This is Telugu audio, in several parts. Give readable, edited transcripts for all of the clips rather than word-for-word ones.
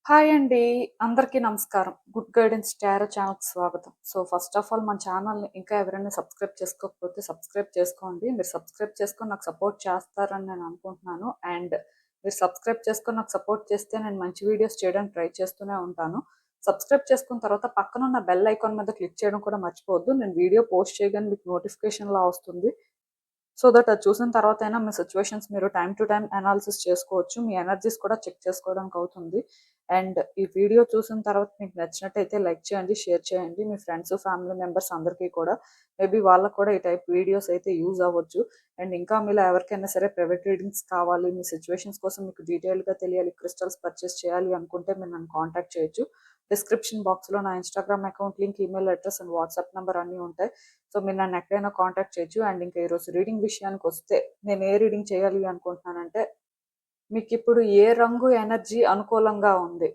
హాయ్ అండి. అందరికీ నమస్కారం. గుడ్ గైడెన్స్ టారో ఛానల్‌కి స్వాగతం. ఫస్ట్ ఆఫ్ ఆల్ మన ఛానల్‌ని ఇంకా ఎవరైనా సబ్స్క్రైబ్ చేసుకోకపోతే సబ్స్క్రైబ్ చేసుకోండి. మీరు సబ్స్క్రైబ్ చేసుకొని నాకు సపోర్ట్ చేస్తారని నేను అనుకుంటున్నాను. అండ్ మీరు సబ్స్క్రైబ్ చేసుకొని నాకు సపోర్ట్ చేస్తే నేను మంచి వీడియోస్ చేయడానికి ట్రై చేస్తూనే ఉంటాను. సబ్స్క్రైబ్ చేసుకున్న తర్వాత పక్కనున్న బెల్ ఐకాన్ మీద క్లిక్ చేయడం కూడా మర్చిపోవద్దు. నేను వీడియో పోస్ట్ చేయగానే మీకు నోటిఫికేషన్‌లా వస్తుంది. సో దట్ అది చూసిన తర్వాత అయినా మీ సిచ్యువేషన్స్ మీరు టైమ్ టు టైమ్ అనాలిసిస్ చేసుకోవచ్చు. మీ ఎనర్జీస్ కూడా చెక్ చేసుకోవడానికి అవుతుంది. అండ్ ఈ వీడియో చూసిన తర్వాత మీకు నచ్చినట్టయితే లైక్ చేయండి, షేర్ చేయండి. మీ ఫ్రెండ్స్, ఫ్యామిలీ మెంబర్స్ అందరికీ కూడా మేబీ వాళ్ళకు కూడా ఈ టైప్ వీడియోస్ అయితే యూజ్ అవ్వచ్చు. అండ్ ఇంకా మీలో ఎవరికైనా సరే ప్రైవేట్ రీడింగ్స్ కావాలి, మీ సిచ్యువేషన్స్ కోసం మీకు డీటెయిల్గా తెలియాలి, క్రిస్టల్స్ పర్చేస్ చేయాలి అనుకుంటే మీరు నన్ను కాంటాక్ట్ చేయొచ్చు. డిస్క్రిప్షన్ బాక్స్లో నా Instagram account link, email address and WhatsApp number అన్నీ ఉంటాయి. సో మీరు నన్ను ఎక్కడైనా కాంటాక్ట్ చేయొచ్చు. అండ్ ఇంకా ఈరోజు రీడింగ్ విషయానికి వస్తే నేను ఏ రీడింగ్ చేయాలి అనుకుంటున్నానంటే, మీకు ఇప్పుడు ఏ రంగు ఎనర్జీ అనుకూలంగా ఉంది.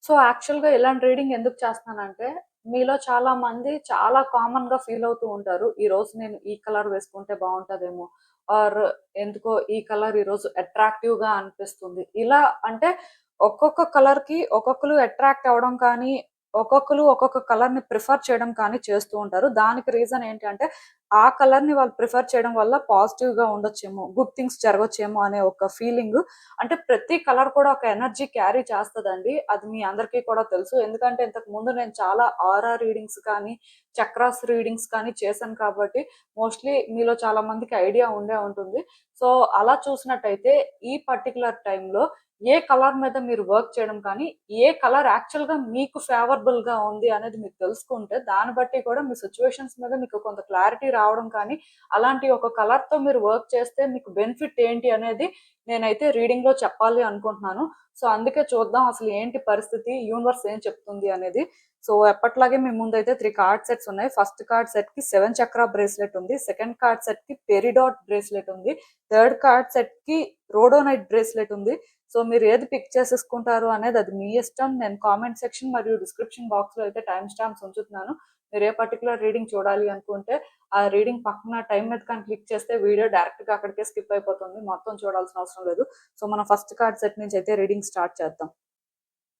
సో యాక్చువల్గా ఇలాంటి రీడింగ్ ఎందుకు చేస్తున్నానంటే, మీలో చాలా మంది చాలా కామన్ గా ఫీల్ అవుతూ ఉంటారు. ఈ రోజు నేను ఈ కలర్ వేసుకుంటే బాగుంటదేమో, ఆర్ ఎందుకో ఈ కలర్ ఈ రోజు అట్రాక్టివ్ గా అనిపిస్తుంది. ఇలా అంటే ఒక్కొక్క కలర్ కి ఒక్కొక్కరు అట్రాక్ట్ అవ్వడం కానీ, ఒక్కొక్కరు ఒక్కొక్క కలర్ ని ప్రిఫర్ చేయడం కానీ చేస్తూ ఉంటారు. దానికి రీజన్ ఏంటి అంటే, ఆ కలర్ ని వాళ్ళు ప్రిఫర్ చేయడం వల్ల పాజిటివ్ గా ఉండొచ్చేమో, గుడ్ థింగ్స్ జరగొచ్చేమో అనే ఒక ఫీలింగ్. అంటే ప్రతి కలర్ కూడా ఒక ఎనర్జీ క్యారీ చేస్తదండి. అది మీ అందరికీ కూడా తెలుసు. ఎందుకంటే ఇంతకు ముందు నేను చాలా ఆరా రీడింగ్స్ కానీ, చక్రాస్ రీడింగ్స్ కానీ చేశాను కాబట్టి మోస్ట్‌లీ మీలో చాలా మందికి ఐడియా ఉండే ఉంటుంది. సో, అలా చూసినట్టయితే ఈ పర్టిక్యులర్ టైంలో ఏ కలర్ మీద మీరు వర్క్ చేయడం కానీ, ఏ కలర్ యాక్చువల్‌గా మీకు ఫేవరబుల్‌గా ఉంది అనేది మీరు తెలుసుకుంటే, దాన్ని బట్టి కూడా మీ సిట్యుయేషన్స్ మీద మీకు కొంత క్లారిటీ రావడం కానీ, అలాంటి ఒక కలర్‌తో మీరు వర్క్ చేస్తే మీకు బెనిఫిట్ ఏంటి అనేది నేనైతే రీడింగ్‌లో చెప్పాలి అనుకుంటున్నాను. సో, అందుకే చూద్దాం అసలు ఏంటి పరిస్థితి, యూనివర్స్ ఏం చెప్తుంది అనేది. సో, ఎప్పట్లాగే మీ ముందైతే 3 కార్డ్ సెట్స్ ఉన్నాయి. ఫస్ట్ కార్డ్ సెట్‌కి 7 చక్ర బ్రేస్లెట్ ఉంది. సెకండ్ కార్డ్ సెట్‌కి పెరిడాట్ బ్రేస్లెట్ ఉంది. థర్డ్ కార్డ్ సెట్‌కి రోడోనైట్ బ్రేస్లెట్ ఉంది. సో, మీరు ఏది పిక్ చేసేసుకుంటారు అనేది అది మీ ఇష్టం. నేను కామెంట్ సెక్షన్ మరియు డిస్క్రిప్షన్ బాక్స్‌లో అయితే టైమ్ స్టాంప్స్ ఉంచుతున్నాను. మీరు ఏ పర్టిక్యులర్ రీడింగ్ చూడాలి అనుకుంటే ఆ రీడింగ్ పక్కన టైం మీద కానీ క్లిక్ చేస్తే వీడియో డైరెక్ట్‌గా అక్కడికే స్కిప్ అయిపోతుంది. మొత్తం చూడాల్సిన అవసరం లేదు. సో, మనం ఫస్ట్ కార్డ్ సెట్ నుంచి అయితే రీడింగ్ స్టార్ట్ చేద్దాం.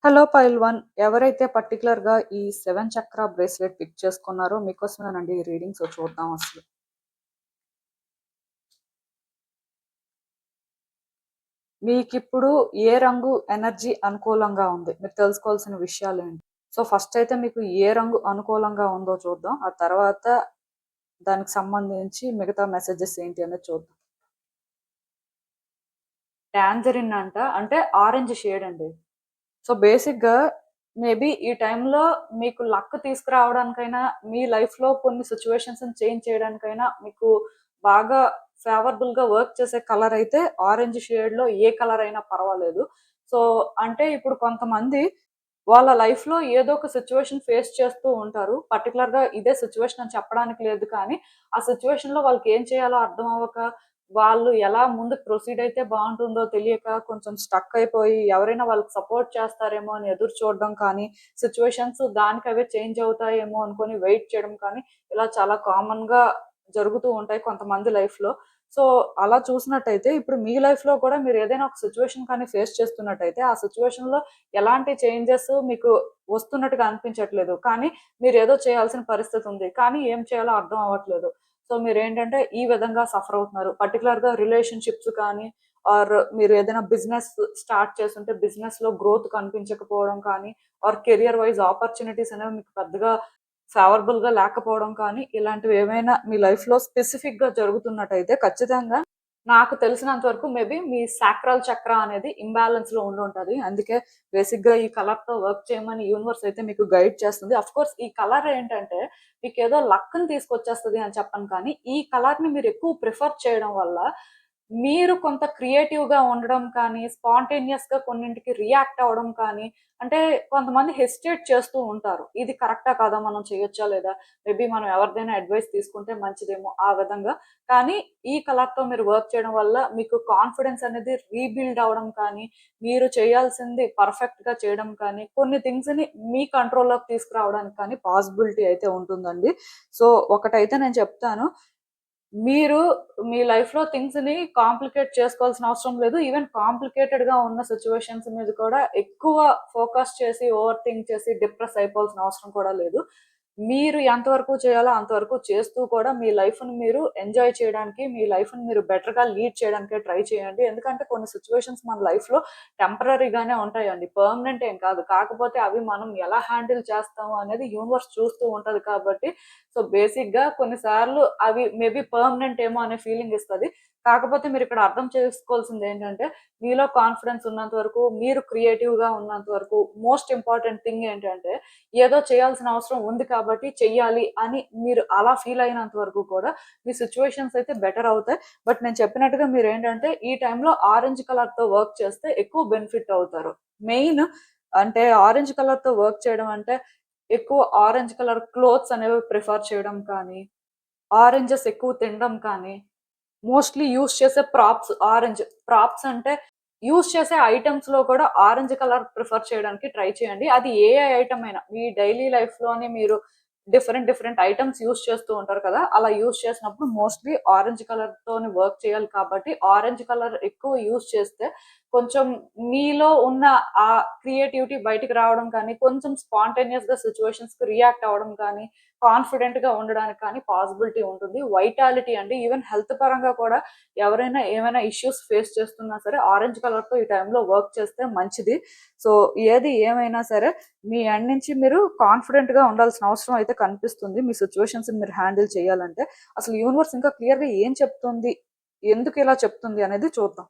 హలో పైల్ 1, ఎవరైతే పర్టిక్యులర్‌గా ఈ 7 చక్ర బ్రేస్లెట్ పిక్ చేసుకున్నారో మీకోసమేనండి ఈ రీడింగ్. సో, చూద్దాం అసలు. మీకిప్పుడు ఏ రంగు ఎనర్జీ అనుకూలంగా ఉంది? మీరు తెలుసుకోవాల్సిన విషయాలేంటి? సో, ఫస్ట్ అయితే మీకు ఏ రంగు అనుకూలంగా ఉందో చూద్దాం. ఆ తర్వాత దానికి సంబంధించి మిగతా మెసేజెస్ ఏంటి అనేది చూద్దాం. టాంజరిన్ అంట. అంటే ఆరెంజ్ షేడ్ అండి. సో, బేసిక్‌గా మేబీ ఈ టైంలో మీకు లక్ తీసుకురావడానికైనా, మీ లైఫ్‌లో కొన్ని సిట్యుయేషన్స్‌ని చేంజ్ చేయడానికైనా మీకు బాగా ఫేవరబుల్‌గా వర్క్ చేసే కలర్ అయితే ఆరెంజ్ షేడ్‌లో ఏ కలర్ అయినా పర్వాలేదు. సో, అంటే ఇప్పుడు కొంతమంది వాళ్ళ లైఫ్‌లో ఏదో ఒక సిట్యుయేషన్ ఫేస్ చేస్తూ ఉంటారు. పర్టిక్యులర్‌గా ఇదే సిట్యుయేషన్ అని చెప్పడానికి లేదు కానీ, ఆ సిట్యుయేషన్‌లో వాళ్ళకి ఏం చేయాలో అర్థం అవ్వక, వాళ్ళు ఎలా ముందుకు ప్రొసీడ్ అయితే బావుంటుందో తెలియక కొంచెం స్టక్ అయిపోయి, ఎవరైనా వాళ్ళకి సపోర్ట్ చేస్తారేమో అని ఎదురు చూడడం కానీ, సిట్యుయేషన్స్ దానికవే చేంజ్ అవుతాయేమో అనుకోని వెయిట్ చేయడం కానీ, ఇలా చాలా కామన్‌గా జరుగుతూ ఉంటాయి కొంతమంది లైఫ్‌లో. సో, అలా చూసినట్టయితే ఇప్పుడు మీ లైఫ్‌లో కూడా మీరు ఏదైనా ఒక సిట్యుయేషన్ కానీ ఫేస్ చేస్తున్నట్టయితే, ఆ సిట్యుయేషన్‌లో ఎలాంటి చేంజెస్ మీకు వస్తున్నట్టుగా అనిపించట్లేదు. కానీ మీరేదో చేయాల్సిన పరిస్థితి ఉంది. కానీ ఏం చేయాలో అర్థం అవ్వట్లేదు. సో, మీరేంటంటే ఈ విధంగా సఫర్ అవుతున్నారు. పర్టిక్యులర్‌గా రిలేషన్‌షిప్స్ కానీ, ఆర్ మీరు ఏదైనా బిజినెస్ స్టార్ట్ చేసుంటే బిజినెస్‌లో గ్రోత్ కనిపించకపోవడం కానీ, ఆర్ కెరియర్ వైస్ ఆపర్చునిటీస్ అనేవి మీకు పెద్దగా ఫేవరబుల్‌గా లేకపోవడం కానీ, ఇలాంటివి ఏమైనా మీ లైఫ్‌లో స్పెసిఫిక్‌గా జరుగుతున్నట్టయితే ఖచ్చితంగా నాకు తెలిసినంత వరకు మేబీ మీ సాక్రల్ చక్ర అనేది ఇంబాలెన్స్‌లో ఉండుంటది. అందుకే బేసిక్‌గా ఈ కలర్‌తో వర్క్ చేయమని యూనివర్స్ అయితే మీకు గైడ్ చేస్తుంది. ఆఫ్‌కోర్స్ ఈ కలర్ ఏంటంటే మీకేదో లక్‌ని తీసుకొచ్చేస్తది అని చెప్పను కానీ, ఈ కలర్‌ని మీరు ఎక్కువ ప్రిఫర్ చేయడం వల్ల మీరు కొంత క్రియేటివ్‌గా ఉండడం కానీ, స్పాంటేనియస్‌గా కొన్నింటికి రియాక్ట్ అవ్వడం కానీ, అంటే కొంతమంది హెసిటేట్ చేస్తూ ఉంటారు. ఇది కరెక్టా కాదా? మనం చేయొచ్చా లేదా? మేబీ మనం ఎవరిదైనా అడ్వైస్ తీసుకుంటే మంచిదేమో ఆ విధంగా. కానీ ఈ కలర్‌తో మీరు వర్క్ చేయడం వల్ల మీకు కాన్ఫిడెన్స్ అనేది రీబిల్డ్ అవ్వడం కానీ, మీరు చేయాల్సింది పర్ఫెక్ట్‌గా చేయడం కానీ, కొన్ని థింగ్స్‌ని మీ కంట్రోల్‌లోకి తీసుకురావడానికి కానీ పాసిబిలిటీ అయితే ఉంటుందండి. సో, ఒకటైతే నేను చెప్తాను. మీరు మీ లైఫ్‌లో థింగ్స్‌ని కాంప్లికేట్ చేసుకోవాల్సిన అవసరం లేదు. ఈవెన్ కాంప్లికేటెడ్‌గా ఉన్న సిట్యుయేషన్స్ మీద కూడా ఎక్కువ ఫోకస్ చేసి, ఓవర్ థింక్ చేసి, డిప్రెస్ అయిపోవాల్సిన అవసరం కూడా లేదు. మీరు ఎంతవరకు చేయాలో అంతవరకు చేస్తూ కూడా మీ లైఫ్‌ని మీరు ఎంజాయ్ చేయడానికి, మీ లైఫ్‌ని మీరు బెటర్‌గా లీడ్ చేయడానికే ట్రై చేయండి. ఎందుకంటే కొన్ని సిట్యుయేషన్స్ మన లైఫ్‌లో టెంపరరీగానే ఉంటాయండి. పర్మనెంట్ ఏం కాదు. కాకపోతే అవి మనం ఎలా హ్యాండిల్ చేస్తాము అనేది యూనివర్స్ చూస్తూ ఉంటది కాబట్టి సో, బేసిక్‌గా కొన్నిసార్లు అవి మేబీ పర్మనెంట్ ఏమో అనే ఫీలింగ్ ఇస్తది. కాకపోతే మీరిక్కడ అర్థం చేసుకోవాల్సిందేంటంటే, మీలో కాన్ఫిడెన్స్ ఉన్నంత వరకు, మీరు క్రియేటివ్‌గా ఉన్నంత వరకు, మోస్ట్ ఇంపార్టెంట్ థింగ్ ఏంటంటే, ఏదో చేయాల్సిన అవసరం ఉంది కాబట్టి చెయ్యాలి అని మీరు అలా ఫీల్ అయినంత వరకు కూడా, మీ సిట్యుయేషన్స్ అయితే బెటర్ అవుతాయి. బట్ నేను చెప్పినట్టుగా మీరేంటంటే, ఈ టైంలో ఆరెంజ్ కలర్‌తో వర్క్ చేస్తే ఎక్కువ బెనిఫిట్ అవుతారు. మెయిన్ అంటే ఆరెంజ్ కలర్‌తో వర్క్ చేయడం అంటే ఎక్కువ ఆరెంజ్ కలర్ క్లోత్స్ అనేవి ప్రిఫర్ చేయడం కానీ, ఆరెంజెస్ ఎక్కువ తినడం కానీ, మోస్ట్‌లీ యూజ్ చేసే ప్రాప్స్ ఆరెంజ్. ప్రాప్స్ అంటే యూజ్ చేసే ఐటెమ్స్‌లో కూడా ఆరెంజ్ కలర్ ప్రిఫర్ చేయడానికి ట్రై చేయండి. అది ఏ ఐటెమ్ అయినా మీ డైలీ లైఫ్‌లోని మీరు డిఫరెంట్ ఐటెమ్స్ యూజ్ చేస్తూ ఉంటారు కదా! అలా యూజ్ చేసినప్పుడు మోస్ట్‌లీ ఆరెంజ్ కలర్‌తోని వర్క్ చేయాలి కాబట్టి, ఆరెంజ్ కలర్ ఎక్కువ యూజ్ చేస్తే కొంచెం మీలో ఉన్న ఆ క్రియేటివిటీ బయటికి రావడం కానీ, కొంచెం స్పాంటేనియస్‌గా సిట్యుయేషన్స్‌కి రియాక్ట్ అవ్వడం కానీ, కాన్ఫిడెంట్‌గా ఉండడానికి కానీ పాసిబిలిటీ ఉంటుంది. వైటాలిటీ అండి ఈవెన్ హెల్త్ పరంగా కూడా ఎవరైనా ఏమైనా ఇష్యూస్ ఫేస్ చేస్తున్నా సరే ఆరెంజ్ కలర్‌తో ఈ టైంలో వర్క్ చేస్తే మంచిది. సో, ఏది ఏమైనా సరే మీ ఎండ్ నుంచి మీరు కాన్ఫిడెంట్‌గా ఉండాల్సిన అవసరం అయితే కనిపిస్తుంది. మీ సిట్యుయేషన్స్‌ని మీరు హ్యాండిల్ చేయాలంటే. అసలు యూనివర్స్ ఇంకా క్లియర్‌గా ఏం చెప్తుంది? ఎందుకు ఇలా చెప్తుంది అనేది చూద్దాం.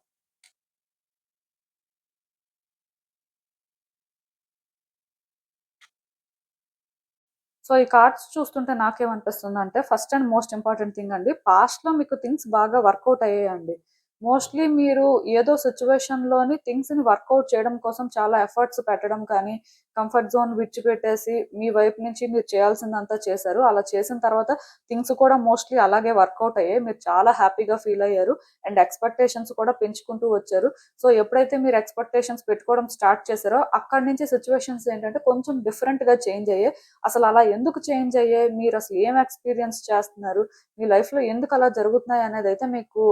సో, ఈ కార్డ్స్ చూస్తుంటే నాకేమనిపిస్తుందంటే, first and most important thing అండి. పాస్ట్‌లో మీకు థింగ్స్ బాగా వర్కౌట్ అయ్యాయండి. మోస్ట్‌లీ మీరు ఏదో సిట్యుయేషన్‌లోని థింగ్స్‌ని వర్కౌట్ చేయడం కోసం చాలా ఎఫర్ట్స్ పెట్టడం కానీ, కంఫర్ట్ జోన్ విడిచిపెట్టేసి, మీ వైపు నుంచి మీరు చేయాల్సిందంతా చేశారు. అలా చేసిన తర్వాత థింగ్స్ కూడా మోస్ట్‌లీ అలాగే వర్కౌట్ అయ్యాయి. మీరు చాలా హ్యాపీగా ఫీల్ అయ్యారు. అండ్ ఎక్స్‌పెక్టేషన్స్ కూడా పెంచుకుంటూ వచ్చారు. సో, ఎప్పుడైతే మీరు ఎక్స్‌పెక్టేషన్స్ పెట్టుకోవడం స్టార్ట్ చేశారో, అక్కడి నుంచి సిట్యుయేషన్స్ ఏంటంటే కొంచెం డిఫరెంట్‌గా చేంజ్ అయ్యాయి. అసలలా ఎందుకు చేంజ్ అయ్యాయి? మీరసలు ఏం ఎక్స్‌పీరియన్స్ చేస్తున్నారు? మీ లైఫ్‌లో ఎందుకలా జరుగుతున్నాయి అనేదైతే మీకు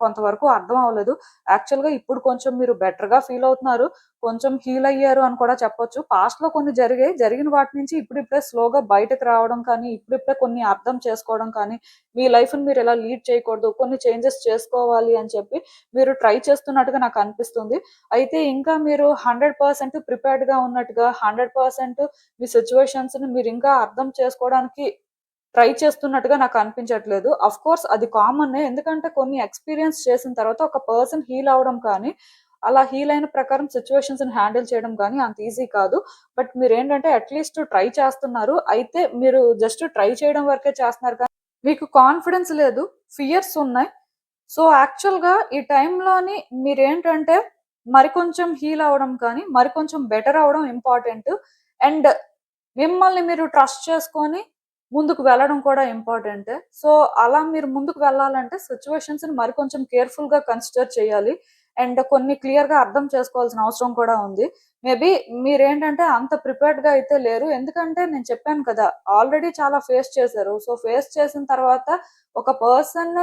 కొంతవరకు అర్థం అవ్వలేదు. యాక్చువల్‌గా ఇప్పుడు కొంచెం మీరు బెటర్‌గా ఫీల్ అవుతున్నారు. కొంచెం హీల్ అయ్యారు అని కూడా చెప్పొచ్చు. పాస్ట్‌లో కొన్ని జరిగాయి. జరిగిన వాటి నుంచి ఇప్పుడిప్పుడే స్లోగా బయటకు రావడం కానీ, ఇప్పుడిప్పుడే కొన్ని అర్థం చేసుకోవడం కానీ, మీ లైఫ్‌ని మీరు ఇలా లీడ్ చేయకూడదు. కొన్ని చేంజెస్ చేసుకోవాలి అని చెప్పి మీరు ట్రై చేస్తున్నట్టుగా నాకనిపిస్తుంది. అయితే ఇంకా మీరు 100% ప్రిపేర్డ్‌గా ఉన్నట్టుగా, 100% మీ సిట్యుయేషన్స్‌ని మీరింకా అర్థం చేసుకోవడానికి ట్రై చేస్తున్నట్టుగా నాకనిపించట్లేదు. ఆఫ్‌కోర్స్ అది కామనే. ఎందుకంటే కొన్ని ఎక్స్‌పీరియన్స్ చేసిన తర్వాత ఒక పర్సన్ హీల్ అవ్వడం కానీ, అలా హీల్ అయిన ప్రకారం సిట్యుయేషన్స్‌ని హ్యాండిల్ చేయడం గానీ అంత ఈజీ కాదు. బట్ మీరేంటంటే అట్‌లీస్ట్ ట్రై చేస్తున్నారు. అయితే మీరు జస్ట్ ట్రై చేయడం వరకే చేస్తున్నారు కానీ, మీకు కాన్ఫిడెన్స్ లేదు. ఫియర్స్ ఉన్నాయి. సో, యాక్చువల్‌గా ఈ టైంలోని మీరేంటంటే మరికొంచెం హీల్ అవ్వడం కానీ, మరికొంచెం బెటర్ అవ్వడం ఇంపార్టెంట్. అండ్ మిమ్మల్ని మీరు ట్రస్ట్ చేసుకొని ముందుకు వెళ్ళడం కూడా ఇంపార్టెంటే. సో, అలా మీరు ముందుకు వెళ్ళాలంటే సిట్యుయేషన్స్‌ని మరికొంచెం కేర్‌ఫుల్‌గా కన్సిడర్ చేయాలి. అండ్ కొన్ని క్లియర్‌గా అర్థం చేసుకోవాల్సిన అవసరం కూడా ఉంది. మేబీ మీరేంటంటే అంత ప్రిపేర్డ్‌గా అయితే లేరు. ఎందుకంటే నేను చెప్పాను కదా! ఆల్రెడీ చాలా ఫేస్ చేశారు. సో, ఫేస్ చేసిన తర్వాత ఒక పర్సన్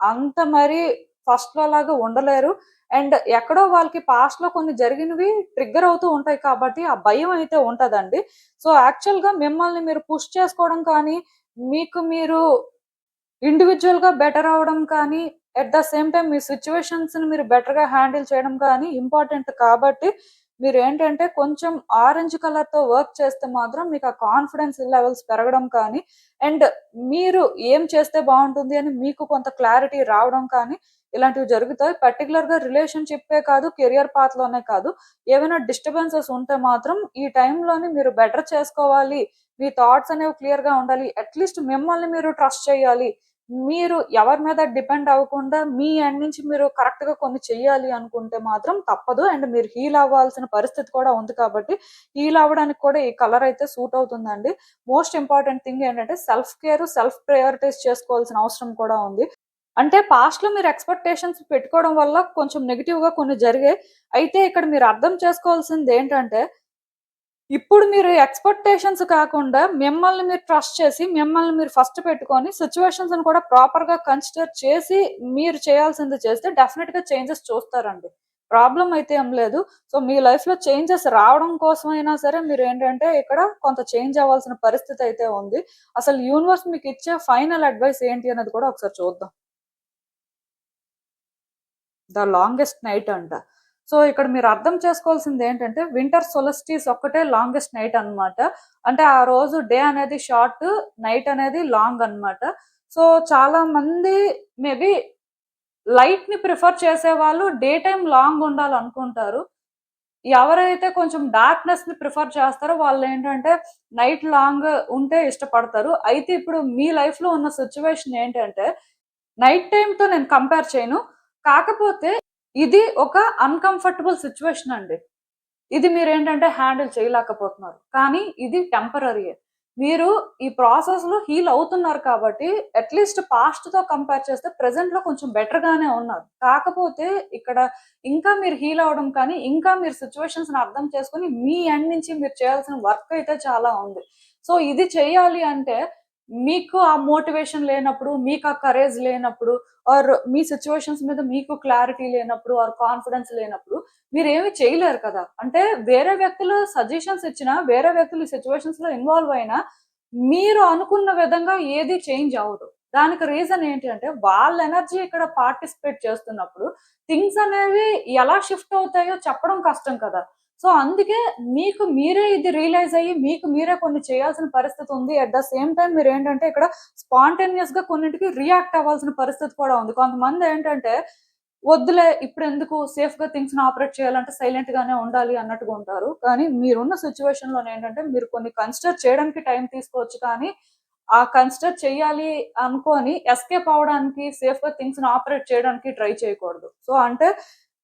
అంత మరి ఫస్ట్‌లో లాగా ఉండలేరు. అండ్ ఎక్కడో వాళ్ళకి పాస్ట్‌లో కొన్ని జరిగినవి ట్రిగ్గర్ అవుతూ ఉంటాయి కాబట్టి, ఆ భయం అయితే ఉంటదండి. సో, యాక్చువల్‌గా మిమ్మల్ని మీరు పుష్ చేసుకోవడం కానీ, మీకు మీరు ఇండివిడ్యుయల్‌గా బెటర్ అవ్వడం కానీ, ఎట్ ద సేమ్ టైమ్ మీ సిట్యుయేషన్స్‌ని మీరు బెటర్‌గా హ్యాండిల్ చేయడం కానీ ఇంపార్టెంట్ కాబట్టి, మీరేంటంటే కొంచెం ఆరెంజ్ కలర్‌తో వర్క్ చేస్తే మాత్రం మీకు ఆ కాన్ఫిడెన్స్ లెవెల్స్ పెరగడం కానీ, అండ్ మీరు ఏం చేస్తే బావుంటుంది అని మీకు కొంత క్లారిటీ రావడం కానీ, ఇలాంటివి జరుగుతాయి. పర్టిక్యులర్‌గా రిలేషన్‌షిప్పే కాదు, కెరియర్ పాత్‌లోనే కాదు. ఏవైనా డిస్టర్బెన్సెస్ ఉంటే మాత్రం ఈ టైంలోని మీరు బెటర్ చేసుకోవాలి. మీ థాట్స్ అనేవి క్లియర్‌గా ఉండాలి. అట్‌లీస్ట్ మిమ్మల్ని మీరు ట్రస్ట్ చేయాలి. మీరు ఎవరి మీద డిపెండ్ అవ్వకుండా మీ ఎండ్ నుంచి మీరు కరెక్ట్‌గా కొన్ని చెయ్యాలి అనుకుంటే మాత్రం తప్పదు. అండ్ మీరు హీల్ అవ్వాల్సిన పరిస్థితి కూడా ఉంది కాబట్టి, హీల్ అవ్వడానికి కూడా ఈ కలర్ అయితే సూట్ అవుతుందండి. మోస్ట్ ఇంపార్టెంట్ థింగ్ ఏంటంటే సెల్ఫ్ కేర్, సెల్ఫ్ ప్రయారిటైజ్ చేసుకోవాల్సిన అవసరం కూడా ఉంది. అంటే పాస్ట్‌లో మీరు ఎక్స్‌పెక్టేషన్స్ పెట్టుకోవడం వల్ల కొంచెం నెగెటివ్‌గా కొన్ని జరిగాయి. అయితే ఇక్కడ మీరు అర్థం చేసుకోవాల్సిందేంటంటే ఇప్పుడు మీరు ఎక్స్పెక్టేషన్స్ కాకుండా మిమ్మల్ని మీరు ట్రస్ట్ చేసి మిమ్మల్ని మీరు ఫస్ట్ పెట్టుకొని సిచ్యువేషన్స్ కూడా ప్రాపర్ గా కన్సిడర్ చేసి మీరు చేయాల్సింది చేస్తే డెఫినెట్ గా చేంజెస్ చూస్తారండి. ప్రాబ్లం అయితే ఏం లేదు. సో మీ లైఫ్ లో చేంజెస్ రావడం కోసం అయినా సరే మీరు ఏంటంటే ఇక్కడ కొంత చేంజ్ అవ్వాల్సిన పరిస్థితి అయితే ఉంది. అసలు యూనివర్స్ మీకు ఇచ్చే ఫైనల్ అడ్వైస్ ఏంటి అనేది కూడా ఒకసారి చూద్దాం. ద లాంగెస్ట్ నైట్ అంట. సో ఇక్కడ మీరు అర్థం చేసుకోవాల్సింది ఏంటంటే వింటర్ సొలస్టిస్ ఒక్కటే లాంగెస్ట్ నైట్ అన్నమాట. అంటే ఆ రోజు డే అనేది షార్ట్, నైట్ అనేది లాంగ్ అన్నమాట. సో చాలా మంది మేబీ లైట్ ని ప్రిఫర్ చేసే వాళ్ళు డే టైం లాంగ్ ఉండాలనుకుంటారు. ఎవరైతే కొంచెం డార్క్నెస్ ని ప్రిఫర్ చేస్తారో వాళ్ళు ఏంటంటే నైట్ లాంగ్ ఉంటే ఇష్టపడతారు. అయితే ఇప్పుడు మీ లైఫ్ లో ఉన్న సిచ్యువేషన్ ఏంటంటే నైట్ టైమ్ తో నేను కంపేర్ చేయను. కాకపోతే ఇది ఒక అన్‌కంఫర్టబుల్ సిట్యుయేషన్ అండి. ఇది మీరేంటంటే హ్యాండిల్ చేయలేకపోతున్నారు. కానీ ఇది టెంపరరీయే. మీరు ఈ ప్రాసెస్‌లో హీల్ అవుతున్నారు కాబట్టి అట్‌లీస్ట్ పాస్ట్‌తో కంపేర్ చేస్తే ప్రెజెంట్‌లో కొంచెం బెటర్‌గానే ఉన్నారు. కాకపోతే ఇక్కడ ఇంకా మీరు హీల్ అవ్వడం కానీ, ఇంకా మీరు సిట్యుయేషన్స్‌ని అర్థం చేసుకొని మీ ఎండ్ నుంచి మీరు చేయాల్సిన వర్క్ అయితే చాలా ఉంది. సో ఇది చేయాలి అంటే మీకు ఆ మోటివేషన్ లేనప్పుడు, మీకు ఆ కరేజ్ లేనప్పుడు ఆర్ మీ సిట్యుయేషన్స్ మీద మీకు క్లారిటీ లేనప్పుడు ఆర్ కాన్ఫిడెన్స్ లేనప్పుడు మీరేమి చేయలేరు కదా! అంటే వేరే వ్యక్తులు సజెషన్స్ ఇచ్చినా, వేరే వ్యక్తులు ఈ సిట్యుయేషన్స్‌లో ఇన్వాల్వ్ అయినా, మీరు అనుకున్న విధంగా ఏది చేంజ్ అవ్వదు. దానికి రీజన్ ఏంటి అంటే, వాళ్ళ ఎనర్జీ ఇక్కడ పార్టిసిపేట్ చేస్తున్నప్పుడు, థింగ్స్ అనేవి ఎలా షిఫ్ట్ అవుతాయో చెప్పడం కష్టం కదా! సో, అందుకే మీకు మీరే ఇది రియలైజ్ అయ్యి, మీకు మీరే కొన్ని చేయాల్సిన పరిస్థితి ఉంది. అట్ ద సేమ్ టైమ్ మీరేంటంటే ఇక్కడ స్పాంటేనియస్‌గా కొన్నిటికి రియాక్ట్ అవ్వాల్సిన పరిస్థితి కూడా ఉంది. కొంతమందేంటంటే వద్దులే ఇప్పుడెందుకు సేఫ్‌గా థింగ్స్‌ని ఆపరేట్ చేయాలంటే సైలెంట్ గానే ఉండాలి అన్నట్టుగా ఉంటారు. కానీ మీరున్న సిట్యుయేషన్‌లోనేంటంటే మీరు కొన్ని కన్సిడర్ చేయడానికి టైం తీసుకోవచ్చు కానీ, ఆ కన్సిడర్ చేయాలి అనుకోని ఎస్కేప్ అవ్వడానికి సేఫ్‌గా థింగ్స్‌ని ఆపరేట్ చేయడానికి ట్రై చేయకూడదు. సో, అంటే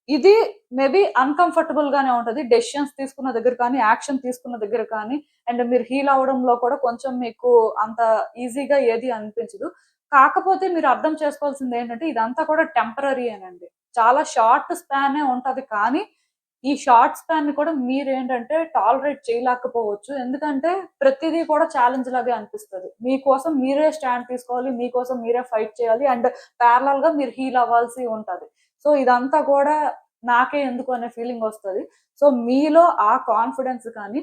ఇది మేబీ అన్‌కంఫర్టబుల్ గానే ఉంటది. డెసిషన్స్ తీసుకున్న దగ్గర కానీ, యాక్షన్ తీసుకున్న దగ్గర కానీ, అండ్ మీరు హీల్ అవ్వడంలో కూడా కొంచెం మీకు అంత ఈజీగా ఏది అనిపించదు. కాకపోతే మీరు అర్థం చేసుకోవాల్సిందేంటంటే ఇదంతా కూడా టెంపరరీయేనండి. చాలా షార్ట్ స్పానే ఉంటది కానీ, ఈ షార్ట్ స్పాన్‌ని కూడా మీరేంటంటే టాలరేట్ చేయలేకపోవచ్చు. ఎందుకంటే ప్రతిదీ కూడా ఛాలెంజ్ లాగే అనిపిస్తది. మీకోసం మీరే స్టాండ్ తీసుకోవాలి. మీకోసం మీరే ఫైట్ చేయాలి. అండ్ ప్యారలల్‌గా మీరు హీల్ అవ్వాల్సి ఉంటది. సో, ఇదంతా కూడా నాకే ఎందుకు అనే ఫీలింగొస్తది. సో, మీలో ఆ కాన్ఫిడెన్స్ కానీ,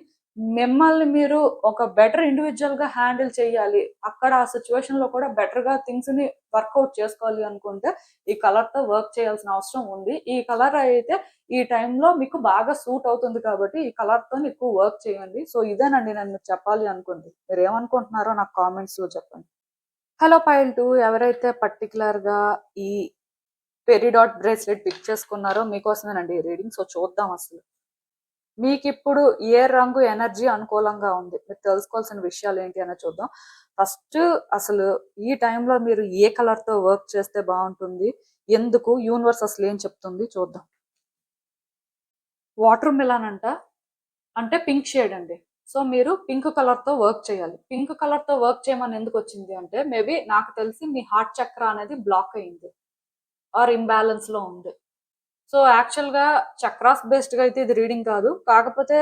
మిమ్మల్ని మీరు ఒక బెటర్ ఇండివిడ్యుయల్‌గా హ్యాండిల్ చేయాలి. అక్కడ ఆ సిట్యుయేషన్‌లో కూడా బెటర్‌గా థింగ్స్‌ని వర్కౌట్ చేసుకోవాలి అనుకుంటే, ఈ కలర్‌తో వర్క్ చేయాల్సిన అవసరం ఉంది. ఈ కలర్ అయితే ఈ టైంలో మీకు బాగా సూట్ అవుతుంది కాబట్టి, ఈ కలర్‌తోని ఎక్కువ వర్క్ చేయండి. సో, ఇదేనండి నేను మీకు చెప్పాలి అనుకుంది. మీరేమనుకుంటున్నారో నాకు కామెంట్స్‌లో చెప్పండి. హలో పైల్ 2 ఎవరైతే పర్టిక్యులర్‌గా ఈ పెరిడాట్ బ్రేస్లెట్ పిక్ చేసుకున్నారో మీకోసమేనండి ఈ రీడింగ్. సో, చూద్దాం అసలు. మీకిప్పుడు ఏ రంగు ఎనర్జీ అనుకూలంగా ఉంది? మీరు తెలుసుకోవాల్సిన విషయాలేంటి అనేది చూద్దాం. ఫస్ట్ అసలు ఈ టైంలో మీరు ఏ కలర్‌తో వర్క్ చేస్తే బావుంటుంది? ఎందుకు? యూనివర్స్ అసలేం చెప్తుంది చూద్దాం. వాటర్ మిలన్ అంట. అంటే పింక్ షేడ్ అండి. సో, మీరు పింక్ కలర్‌తో వర్క్ చేయాలి. పింక్ కలర్‌తో వర్క్ చేయమని ఎందుకొచ్చింది అంటే, మేబీ నాకు తెలిసి మీ హార్ట్ చక్ర అనేది బ్లాక్ అయింది. ఆర్ ఇంబాలెన్స్‌లో ఉంది. సో, యాక్చువల్‌గా చక్రాస్ బేస్డ్‌గా అయితే ఇది రీడింగ్ కాదు. కాకపోతే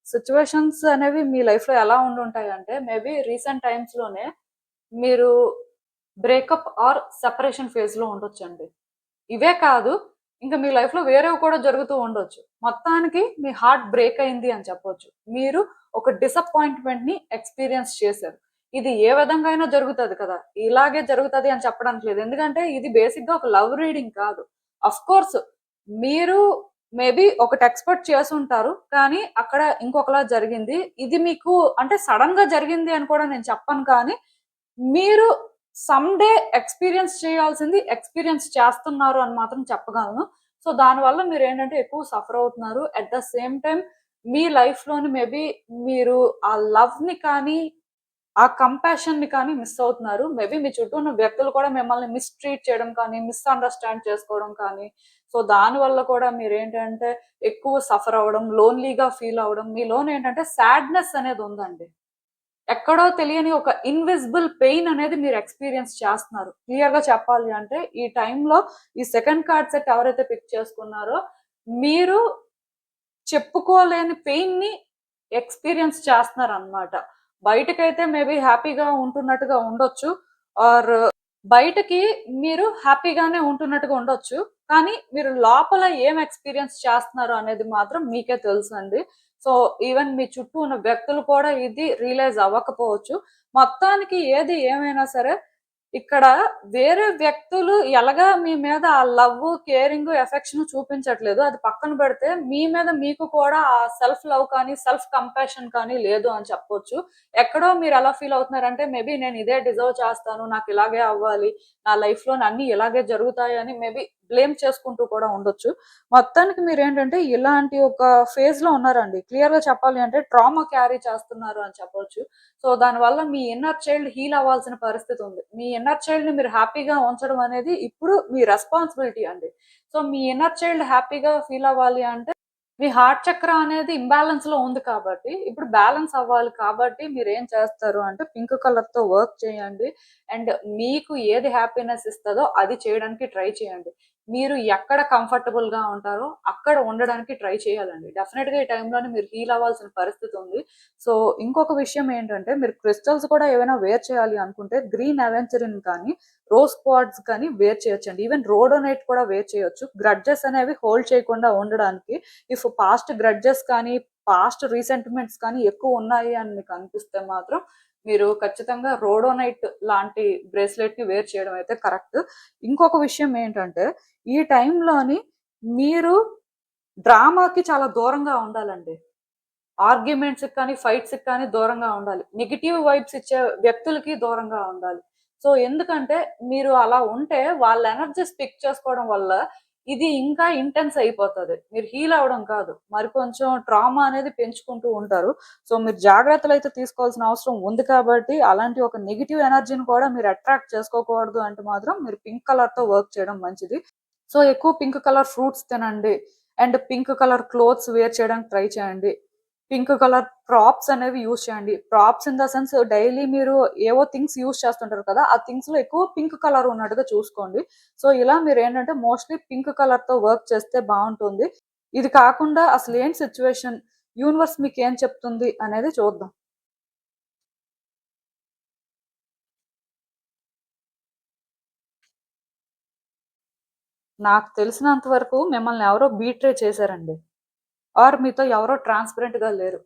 సిట్యుయేషన్స్ అనేవి మీ లైఫ్‌లో ఎలా ఉండుంటాయంటే, మేబీ రీసెంట్ టైమ్స్‌లోనే మీరు బ్రేకప్ ఆర్ సెపరేషన్ ఫేజ్‌లో ఉండొచ్చండి. ఇవే కాదు, ఇంకా మీ లైఫ్‌లో వేరేవి కూడా జరుగుతూ ఉండొచ్చు. మొత్తానికి మీ హార్ట్ బ్రేక్ అయింది అని చెప్పొచ్చు. మీరు ఒక డిసప్పాయింట్‌మెంట్‌ని ఎక్స్‌పీరియన్స్ చేశారు. ఇది ఏ విధంగా అయినా జరుగుతది కదా! ఇలాగే జరుగుతది అని చెప్పడానికి లేదు. ఎందుకంటే ఇది బేసిక్‌గా ఒక లవ్ రీడింగ్ కాదు. ఆఫ్‌కోర్స్ మీరు మేబీ ఒకటి ఎక్స్‌పెక్ట్ చేసుంటారు. కానీ అక్కడ ఇంకొకలా జరిగింది. ఇది మీకు అంటే సడెన్‌గా జరిగింది అని కూడా నేను చెప్పను కానీ, మీరు సమ్ డే ఎక్స్‌పీరియన్స్ చేయాల్సింది ఎక్స్‌పీరియన్స్ చేస్తున్నారు అని మాత్రం చెప్పగలను. సో, దానివల్ల మీరేంటంటే ఎక్కువ సఫర్ అవుతున్నారు. అట్ ద సేమ్ టైమ్ మీ లైఫ్‌లోని మేబీ మీరు ఆ లవ్‌ని కానీ, ఆ కంపాషన్‌ని కానీ మిస్ అవుతున్నారు. మేబీ మీ చుట్టూ ఉన్న వ్యక్తులు కూడా మిమ్మల్ని మిస్‌ట్రీట్ చేయడం కానీ, మిస్‌అండర్‌స్టాండ్ చేసుకోవడం కానీ, సో, దానివల్ల కూడా మీరేంటంటే ఎక్కువ సఫర్ అవ్వడం, లోన్‌లీగా ఫీల్ అవ్వడం, మీలోనేంటంటే సాడ్‌నెస్ అనేది ఉందండి. ఎక్కడో తెలియని ఒక ఇన్విజిబుల్ పెయిన్ అనేది మీరు ఎక్స్‌పీరియన్స్ చేస్తున్నారు. క్లియర్‌గా చెప్పాలి అంటే ఈ టైంలో ఈ సెకండ్ కార్డ్ సెట్ ఎవరైతే పిక్ చేసుకున్నారో మీరు చెప్పుకోలేని పెయిన్‌ని ఎక్స్పీరియన్స్ చేస్తున్నారు అనమాట. బయటకైతే మేబీ హ్యాపీగా ఉంటున్నట్టుగా ఉండొచ్చు, ఆర్ బయటకి మీరు హ్యాపీగానే ఉంటున్నట్టుగా ఉండొచ్చు. కానీ మీరు లోపల ఏం ఎక్స్పీరియన్స్ చేస్తున్నారు అనేది మాత్రం మీకే తెలుసండి. సో ఈవెన్ మీ చుట్టూ ఉన్న వ్యక్తులు కూడా ఇది రియలైజ్ అవ్వకపోవచ్చు. మొత్తానికి ఏది ఏమైనా సరే ఇక్కడ వేరే వ్యక్తులు ఎలాగా మీ మీద ఆ లవ్, కేరింగ్, ఎఫెక్షన్ చూపించట్లేదు. అది పక్కన పెడితే మీ మీద మీకు కూడా ఆ సెల్ఫ్ లవ్ కానీ, సెల్ఫ్ కంపాషన్ కానీ లేదు అని చెప్పొచ్చు. ఎక్కడో మీరు ఎలా ఫీల్ అవుతున్నారంటే మేబీ నేను ఇదే డిజర్వ్ చేస్తాను, నాకు ఇలాగే అవ్వాలి, నా లైఫ్‌లో అన్నీ ఇలాగే జరుగుతాయని మేబీ బ్లేమ్ చేసుకుంటూ కూడా ఉండొచ్చు. మొత్తానికి మీరేంటంటే ఇలాంటి ఒక ఫేజ్‌లో ఉన్నారండి. క్లియర్‌గా చెప్పాలి అంటే ట్రామా క్యారీ చేస్తున్నారు అని చెప్పొచ్చు. సో దానివల్ల మీ ఇన్నర్ చైల్డ్ హీల్ అవ్వాల్సిన పరిస్థితి ఉంది. మీ ఇన్నర్ చైల్డ్ ని మీరు హ్యాపీగా ఉంచడం అనేది ఇప్పుడు మీ రెస్పాన్సిబిలిటీ అండి. సో మీ ఇన్నర్ చైల్డ్ హ్యాపీగా ఫీల్ అవ్వాలి అంటే మీ హార్ట్ చక్ర అనేది ఇంబాలెన్స్ లో ఉంది కాబట్టి ఇప్పుడు బ్యాలెన్స్ అవ్వాలి కాబట్టి మీరు ఏం చేస్తారు అంటే పింక్ కలర్ తో వర్క్ చేయండి. అండ్ మీకు ఏది హ్యాపీనెస్ ఇస్తుందో అది చేయడానికి ట్రై చేయండి. మీరు ఎక్కడ కంఫర్టబుల్ గా ఉంటారో అక్కడ ఉండడానికి ట్రై చేయాలండి. డెఫినెట్ గా ఈ టైంలోనే మీరు హీల్ అవ్వాల్సిన పరిస్థితి ఉంది. సో ఇంకొక విషయం ఏంటంటే మీరు క్రిస్టల్స్ కూడా ఏమైనా వేర్ చేయాలి అనుకుంటే గ్రీన్ అవెంచరిన్ కానీ, రోజ్ క్వార్ట్స్ కానీ వేర్ చేయొచ్చండి. ఈవెన్ రోడోనైట్ కూడా వేర్ చేయొచ్చు. గ్రడ్జెస్ అనేవి హోల్డ్ చేయకుండా ఉండడానికి. ఇఫ్ పాస్ట్ గ్రడ్జెస్ కానీ, పాస్ట్ రీసెంటిమెంట్స్ కానీ ఎక్కువ ఉన్నాయి అని మీకు అనిపిస్తే మాత్రం మీరు ఖచ్చితంగా రోడోనైట్ లాంటి బ్రేస్లెట్ ని వేర్ చేయడం అయితే కరెక్ట్. ఇంకొక విషయం ఏంటంటే ఈ టైంలోని మీరు డ్రామాకి చాలా దూరంగా ఉండాలండి. ఆర్గ్యుమెంట్స్ కానీ, ఫైట్స్ కానీ దూరంగా ఉండాలి. నెగిటివ్ వైబ్స్ ఇచ్చే వ్యక్తులకి దూరంగా ఉండాలి. సో ఎందుకంటే మీరు అలా ఉంటే వాళ్ళ ఎనర్జీస్ పిక్ చేసుకోవడం వల్ల ఇది ఇంకా ఇంటెన్స్ అయిపోతుంది. మీరు హీల్ అవ్వడం కాదు, మరి కొంచెం ట్రామా అనేది పెంచుకుంటూ ఉంటారు. సో మీరు జాగ్రత్తలు అయితే తీసుకోవాల్సిన అవసరం ఉంది కాబట్టి అలాంటి ఒక నెగిటివ్ ఎనర్జీని కూడా మీరు అట్రాక్ట్ చేసుకోకూడదు అంటే మాత్రం మీరు పింక్ కలర్ తో వర్క్ చేయడం మంచిది. సో ఎక్కువ పింక్ కలర్ ఫ్రూట్స్ తినండి. And pink colour clothes wear చేయడానికి ట్రై చేయండి. పింక్ కలర్ ప్రాప్స్ అనేవి యూజ్ చేయండి. Props in the sense daily మీరు ఏవో థింగ్స్ యూజ్ చేస్తుంటారు కదా, ఆ థింగ్స్ లో ఎక్కువ పింక్ కలర్ ఉన్నట్టుగా చూసుకోండి. సో ఇలా మీరు ఏంటంటే మోస్ట్లీ పింక్ కలర్ తో వర్క్ చేస్తే బాగుంటుంది. ఇది కాకుండా అసలు ఏం సిచ్యువేషన్, యూనివర్స్ మీకు ఏం చెప్తుంది అనేది చూద్దాం. నాకు తెలిసినంత వరకు మిమ్మల్ని ఎవరో బీట్రే చేశారండి, ఆర్ మీతో ఎవరో ట్రాన్స్పరెంట్ గా లేరు.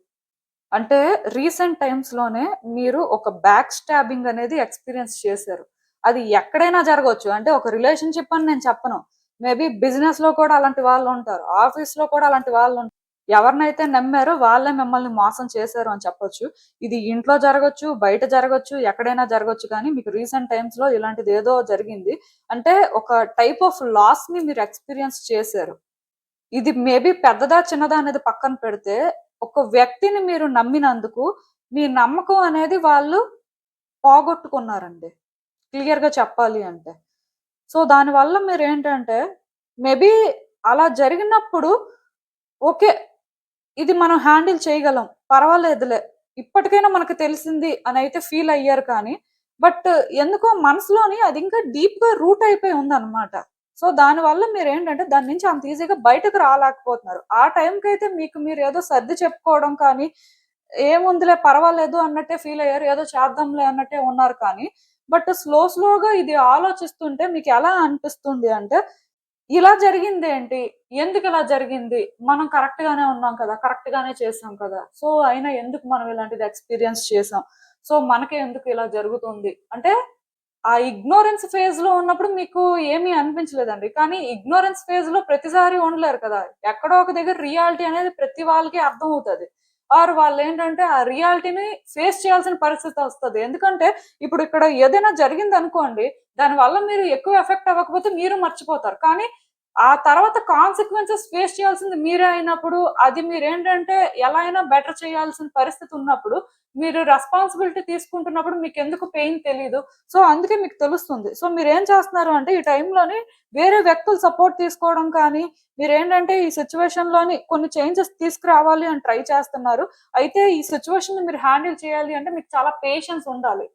అంటే రీసెంట్ టైమ్స్ లోనే మీరు ఒక బ్యాక్ స్టాబింగ్ అనేది ఎక్స్పీరియన్స్ చేశారు. అది ఎక్కడైనా జరగవచ్చు. అంటే ఒక రిలేషన్షిప్ అని నేను చెప్పను. మేబీ బిజినెస్ లో కూడా అలాంటి వాళ్ళు ఉంటారు, ఆఫీస్ లో కూడా అలాంటి వాళ్ళు ఉంటారు. ఎవరినైతే నమ్మారో వాళ్ళే మిమ్మల్ని మోసం చేశారు అని చెప్పొచ్చు. ఇది ఇంట్లో జరగచ్చు, బయట జరగచ్చు, ఎక్కడైనా జరగచ్చు. కానీ మీకు రీసెంట్ టైమ్స్ లో ఇలాంటిది ఏదో జరిగింది. అంటే ఒక టైప్ ఆఫ్ లాస్ ని మీరు ఎక్స్పీరియన్స్ చేశారు. ఇది మేబీ పెద్దదా చిన్నదా అనేది పక్కన పెడితే ఒక వ్యక్తిని మీరు నమ్మినందుకు మీ నమ్మకం అనేది వాళ్ళు పోగొట్టుకున్నారండి, క్లియర్ గా చెప్పాలి అంటే. సో దానివల్ల మీరు ఏంటంటే మేబీ అలా జరిగినప్పుడు ఓకే, ఇది మనం హ్యాండిల్ చేయగలం, పర్వాలేదులే, ఇప్పటికైనా మనకు తెలిసింది అని అయితే ఫీల్ అయ్యారు. కానీ బట్ ఎందుకో మనసులోని అది ఇంకా డీప్ గా రూట్ అయిపోయి ఉందన్నమాట. సో దానివల్ల మీరు ఏంటంటే దాని నుంచి అంత ఈజీగా బయటకు రాలేకపోతున్నారు. ఆ టైంకి అయితే మీకు మీరు ఏదో సర్ది చెప్పుకోవడం కానీ, ఏముందిలే పర్వాలేదు అన్నట్టే ఫీల్ అయ్యారు, ఏదో చేద్దాంలే అన్నట్టే ఉన్నారు. కానీ బట్ స్లోగా ఇది ఆలోచిస్తుంటే మీకు ఎలా అనిపిస్తుంది అంటే ఇలా జరిగింది ఏంటి, ఎందుకు ఇలా జరిగింది, మనం కరెక్ట్ గానే ఉన్నాం కదా, కరెక్ట్ గానే చేసాం కదా, సో అయినా ఎందుకు మనం ఇలాంటిది ఎక్స్పీరియన్స్ చేసాం, సో మనకే ఎందుకు ఇలా జరుగుతుంది అంటే ఆ ఇగ్నోరెన్స్ ఫేజ్ లో ఉన్నప్పుడు మీకు ఏమీ అనిపించలేదండి. కానీ ఇగ్నోరెన్స్ ఫేజ్ లో ప్రతిసారి ఉండలేరు కదా, ఎక్కడో ఒక దగ్గర రియాలిటీ అనేది ప్రతి వాళ్ళకి అర్థం అవుతుంది. ఆర్ వాళ్ళు ఏంటంటే ఆ రియాలిటీని ఫేస్ చేయాల్సిన పరిస్థితి వస్తుంది. ఎందుకంటే ఇప్పుడు ఇక్కడ ఏదైనా జరిగింది అనుకోండి, దాని వల్ల మీరు ఎక్కువ ఎఫెక్ట్ అవ్వకపోతే మీరు మర్చిపోతారు. కానీ ఆ తర్వాత కాన్సిక్వెన్సెస్ ఫేస్ చేయాల్సింది మీరే అయినప్పుడు, అది మీరేంటంటే ఎలా అయినా బెటర్ చేయాల్సిన పరిస్థితి ఉన్నప్పుడు, మీరు రెస్పాన్సిబిలిటీ తీసుకుంటున్నప్పుడు మీకు ఎందుకు పెయిన్ తెలీదు. సో అందుకే మీకు తెలుస్తుంది. సో మీరేం చేస్తున్నారు అంటే ఈ టైంలోని వేరే వ్యక్తులు సపోర్ట్ తీసుకోవడం కానీ, మీరేంటంటే ఈ సిచ్యువేషన్ లోని కొన్ని చేంజెస్ తీసుకురావాలి అని ట్రై చేస్తున్నారు. అయితే ఈ సిచ్యువేషన్ ని మీరు హ్యాండిల్ చేయాలి అంటే మీకు చాలా పేషెన్స్ ఉండాలి.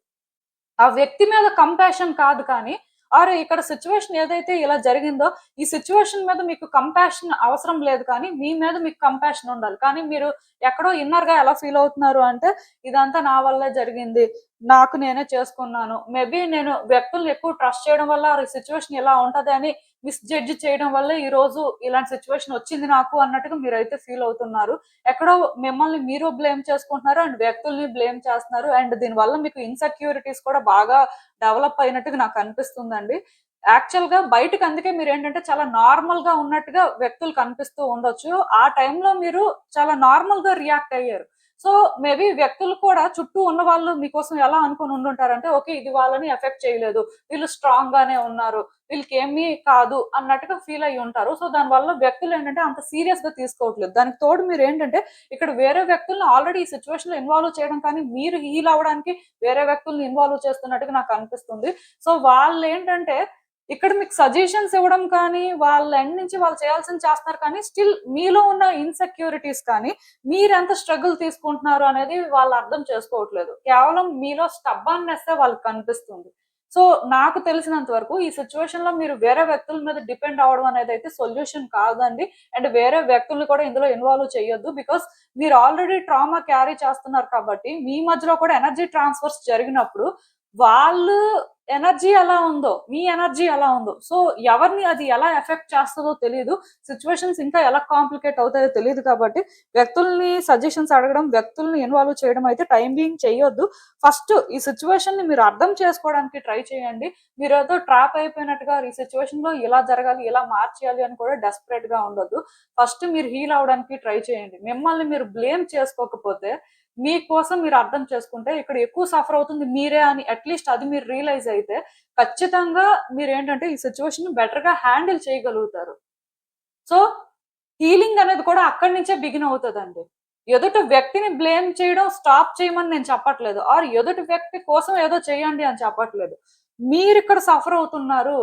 ఆ వ్యక్తి మీద కంపాషన్ కాదు కానీ ఆర్ ఇక్కడ సిచ్యువేషన్ ఏదైతే ఇలా జరిగిందో ఈ సిచ్యువేషన్ మీద మీకు కంపాషన్ అవసరం లేదు, కానీ మీ మీద మీకు కంపాషన్ ఉండాలి. కానీ మీరు ఎక్కడో ఇన్నర్ గా ఎలా ఫీల్ అవుతున్నారు అంటే ఇదంతా నా వల్లే జరిగింది, నాకు నేనే చేసుకున్నాను, మేబీ నేను వ్యక్తుల్ని ఎక్కువ ట్రస్ట్ చేయడం వల్ల సిచ్యువేషన్ ఇలా ఉంటది అని మిస్జడ్జ్ చేయడం వల్ల ఈ రోజు ఇలాంటి సిచ్యువేషన్ వచ్చింది నాకు అన్నట్టుగా మీరైతే ఫీల్ అవుతున్నారు. ఎక్కడో మిమ్మల్ని మీరు బ్లేమ్ చేసుకుంటున్నారు అండ్ వ్యక్తుల్ని బ్లేమ్ చేస్తున్నారు. అండ్ దీనివల్ల మీకు ఇన్సెక్యూరిటీస్ కూడా బాగా డెవలప్ అయినట్టుగా నాకు అనిపిస్తుందండి. యాక్చువల్ గా బయటకు అందుకే మీరు ఏంటంటే చాలా నార్మల్ గా ఉన్నట్టుగా వ్యక్తులు కనిపిస్తూ ఉండొచ్చు. ఆ టైంలో మీరు చాలా నార్మల్ గా రియాక్ట్ అయ్యారు. సో మేబీ వ్యక్తులు కూడా చుట్టూ ఉన్న వాళ్ళు మీకోసం ఎలా అనుకుని ఉండుంటారంటే ఓకే ఇది వాళ్ళని ఎఫెక్ట్ చేయలేదు, వీళ్ళు స్ట్రాంగ్ గానే ఉన్నారు, వీళ్ళకి ఏమీ కాదు అన్నట్టుగా ఫీల్ అయ్యి ఉంటారు. సో దానివల్ల వ్యక్తులు ఏంటంటే అంత సీరియస్ గా తీసుకోవట్లేదు. దానికి తోడు మీరు ఏంటంటే ఇక్కడ వేరే వ్యక్తులను ఆల్రెడీ ఈ సిచ్యువేషన్ లో ఇన్వాల్వ్ చేయడం కానీ మీరు హీల్ అవ్వడానికి వేరే వ్యక్తులను ఇన్వాల్వ్ చేస్తున్నట్టుగా నాకు అనిపిస్తుంది. సో వాళ్ళు ఏంటంటే ఇక్కడ మీకు సజెషన్స్ ఇవ్వడం కానీ వాళ్ళ ఎండ్ నుంచి వాళ్ళు చేయాల్సింది చేస్తున్నారు, కానీ స్టిల్ మీలో ఉన్న ఇన్సెక్యూరిటీస్ కానీ మీరు ఎంత స్ట్రగుల్ తీసుకుంటున్నారు అనేది వాళ్ళు అర్థం చేసుకోవట్లేదు. కేవలం మీలో స్టబ్బన్నెస్ వాళ్ళకి కనిపిస్తుంది. సో నాకు తెలిసినంత వరకు ఈ సిచ్యువేషన్ లో మీరు వేరే వ్యక్తుల మీద డిపెండ్ అవ్వడం అనేది అయితే సొల్యూషన్ కాదండి. అండ్ వేరే వ్యక్తుల్ని కూడా ఇందులో ఇన్వాల్వ్ చేయొద్దు. బికాస్ మీరు ఆల్రెడీ ట్రామా క్యారీ చేస్తున్నారు కాబట్టి మీ మధ్యలో కూడా ఎనర్జీ ట్రాన్స్ఫర్స్ జరిగినప్పుడు వాళ్ళు ఎనర్జీ ఎలా ఉందో మీ ఎనర్జీ ఎలా ఉందో, సో ఎవరిని అది ఎలా ఎఫెక్ట్ చేస్తుందో తెలియదు, సిచ్యువేషన్స్ ఇంకా ఎలా కాంప్లికేట్ అవుతాయో తెలియదు. కాబట్టి వ్యక్తుల్ని సజెషన్స్ అడగడం, వ్యక్తుల్ని ఇన్వాల్వ్ చేయడం అయితే టైం బీయింగ్ చేయొద్దు. ఫస్ట్ ఈ సిచ్యువేషన్ ని మీరు అర్థం చేసుకోవడానికి ట్రై చేయండి. మీరు ఏదో ట్రాప్ అయిపోయినట్టుగా ఈ సిచ్యువేషన్ లో ఇలా జరగాలి ఇలా మార్చేయాలి అని కూడా డెస్పరేట్ గా ఉండొద్దు. ఫస్ట్ మీరు హీల్ అవడానికి ట్రై చేయండి. మిమ్మల్ని మీరు బ్లేమ్ చేసుకోకపోతే, మీకోసం మీరు అర్థం చేసుకుంటే ఇక్కడ ఎక్కువ సఫర్ అవుతుంది మీరే అని అట్లీస్ట్ అది మీరు రియలైజ్ అయితే ఖచ్చితంగా మీరు ఏంటంటే ఈ సిచ్యువేషన్ బెటర్ గా హ్యాండిల్ చేయగలుగుతారు. సో హీలింగ్ అనేది కూడా అక్కడి నుంచే బిగిన్ అవుతుందండి. ఎదుటి వ్యక్తిని బ్లేమ్ చేయడం స్టాప్ చేయమని నేను చెప్పట్లేదు, ఆర్ ఎదుటి వ్యక్తి కోసం ఏదో చేయండి అని చెప్పట్లేదు. మీరు ఇక్కడ సఫర్ అవుతున్నారు,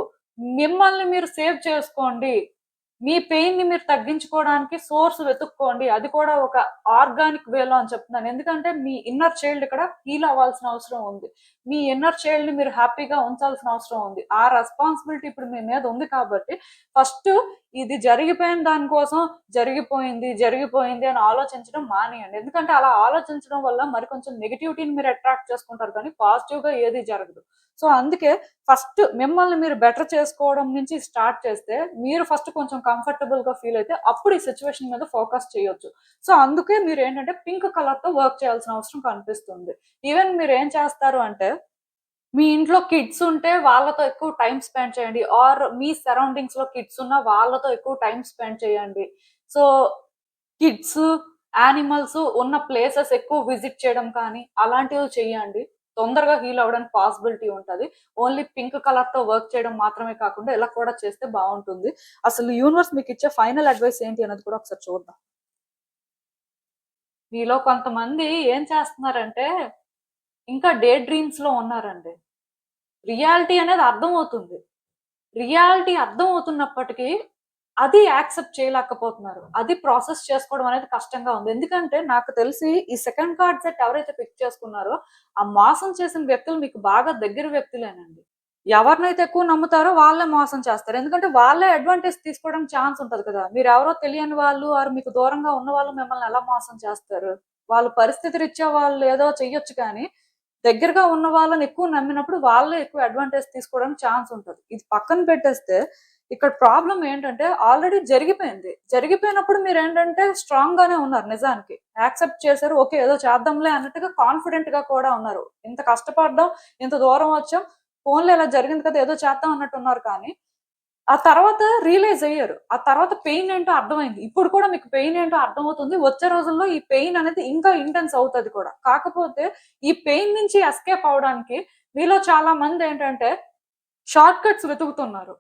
మిమ్మల్ని మీరు సేవ్ చేసుకోండి, మీ పెయిన్ ని మీరు తగ్గించుకోవడానికి సోర్స్ వెతుక్కోండి, అది కూడా ఒక ఆర్గానిక్ వేలో అని చెప్తున్నాను. ఎందుకంటే మీ ఇన్నర్ చైల్డ్ ఇక్కడ హీల్ అవ్వాల్సిన అవసరం ఉంది. మీ ఇన్నర్ చైల్డ్ ని మీరు హ్యాపీగా ఉంచాల్సిన అవసరం ఉంది. ఆ రెస్పాన్సిబిలిటీ ఇప్పుడు మీ మీద ఉంది. కాబట్టి ఫస్ట్ ఇది జరిగిపోయిన దానికోసం జరిగిపోయింది జరిగిపోయింది అని ఆలోచించడం మానేయండి. ఎందుకంటే అలా ఆలోచించడం వల్ల మరి కొంచెం నెగిటివిటీని మీరు అట్రాక్ట్ చేసుకుంటారు, కానీ పాజిటివ్ గా ఏది జరగదు. సో అందుకే ఫస్ట్ మిమ్మల్ని మీరు బెటర్ చేసుకోవడం నుంచి స్టార్ట్ చేస్తే మీరు ఫస్ట్ కొంచెం కంఫర్టబుల్ గా ఫీల్ అయితే అప్పుడు ఈ సిచ్యువేషన్ మీద ఫోకస్ చేయొచ్చు. సో అందుకే మీరు ఏంటంటే పింక్ కలర్ తో వర్క్ చేయాల్సిన అవసరం కనిపిస్తుంది. ఈవెన్ మీరు ఏం చేస్తారు అంటే మీ ఇంట్లో కిడ్స్ ఉంటే వాళ్ళతో ఎక్కువ టైం స్పెండ్ చేయండి, ఆర్ మీ సరౌండింగ్స్ లో కిడ్స్ ఉన్న వాళ్ళతో ఎక్కువ టైం స్పెండ్ చేయండి. సో కిడ్స్, యానిమల్స్ ఉన్న ప్లేసెస్ ఎక్కువ విజిట్ చేయడం కానీ అలాంటివి చేయండి. తొందరగా హీల్ అవ్వడానికి పాసిబిలిటీ ఉంటుంది. ఓన్లీ పింక్ కలర్ తో వర్క్ చేయడం మాత్రమే కాకుండా ఇలా కూడా చేస్తే బాగుంటుంది. అసలు యూనివర్స్ మీకు ఇచ్చే ఫైనల్ అడ్వైస్ ఏంటి అనేది కూడా ఒకసారి చూద్దాం. మీలో కొంతమంది ఏం చేస్తున్నారంటే ఇంకా డే డ్రీమ్స్ లో ఉన్నారండి. రియాలిటీ అనేది అర్థమవుతుంది, రియాలిటీ అర్థం అవుతున్నప్పటికీ అది యాక్సెప్ట్ చేయలేకపోతున్నారు. అది ప్రాసెస్ చేసుకోవడం అనేది కష్టంగా ఉంది. ఎందుకంటే నాకు తెలిసి ఈ సెకండ్ కార్డ్ సెట్ ఎవరైతే పిక్ చేసుకున్నారో ఆ మోసం చేసిన వ్యక్తులు మీకు బాగా దగ్గర వ్యక్తులేనండి. ఎవరినైతే ఎక్కువ నమ్ముతారో వాళ్ళే మోసం చేస్తారు. ఎందుకంటే వాళ్ళే అడ్వాంటేజ్ తీసుకోవడానికి ఛాన్స్ ఉంటది కదా. మీరు ఎవరో తెలియని వాళ్ళు ఆర్ మీకు దూరంగా ఉన్న వాళ్ళు మిమ్మల్ని ఎలా మోసం చేస్తారు? వాళ్ళ పరిస్థితి రీత్యా వాళ్ళు ఏదో చెయ్యొచ్చు, కానీ దగ్గరగా ఉన్న వాళ్ళని ఎక్కువ నమ్మినప్పుడు వాళ్ళే ఎక్కువ అడ్వాంటేజ్ తీసుకోవడానికి ఛాన్స్ ఉంటుంది. ఇది పక్కన పెట్టేస్తే ఇక్కడ ప్రాబ్లం ఏంటంటే ఆల్రెడీ జరిగిపోయింది. జరిగిపోయినప్పుడు మీరు ఏంటంటే స్ట్రాంగ్ గానే ఉన్నారు, నిజానికి యాక్సెప్ట్ చేశారు, ఓకే ఏదో చేద్దాంలే అన్నట్టుగా కాన్ఫిడెంట్ గా కూడా ఉన్నారు. ఇంత కష్టపడ్డాం, ఇంత దూరం వచ్చాం, ఫోన్లో ఇలా జరిగింది కదా ఏదో చేద్దాం అన్నట్టు ఉన్నారు. కానీ ఆ తర్వాత రియలైజ్ అయ్యారు, ఆ తర్వాత పెయిన్ ఏంటో అర్థమైంది. ఇప్పుడు కూడా మీకు పెయిన్ ఏంటో అర్థమవుతుంది. వచ్చే రోజుల్లో ఈ పెయిన్ అనేది ఇంకా ఇంటెన్స్ అవుతుంది కూడా. కాకపోతే ఈ పెయిన్ నుంచి ఎస్కేప్ అవడానికి మీలో చాలా మంది ఏంటంటే షార్ట్ కట్స్ వెతుకుతున్నారు,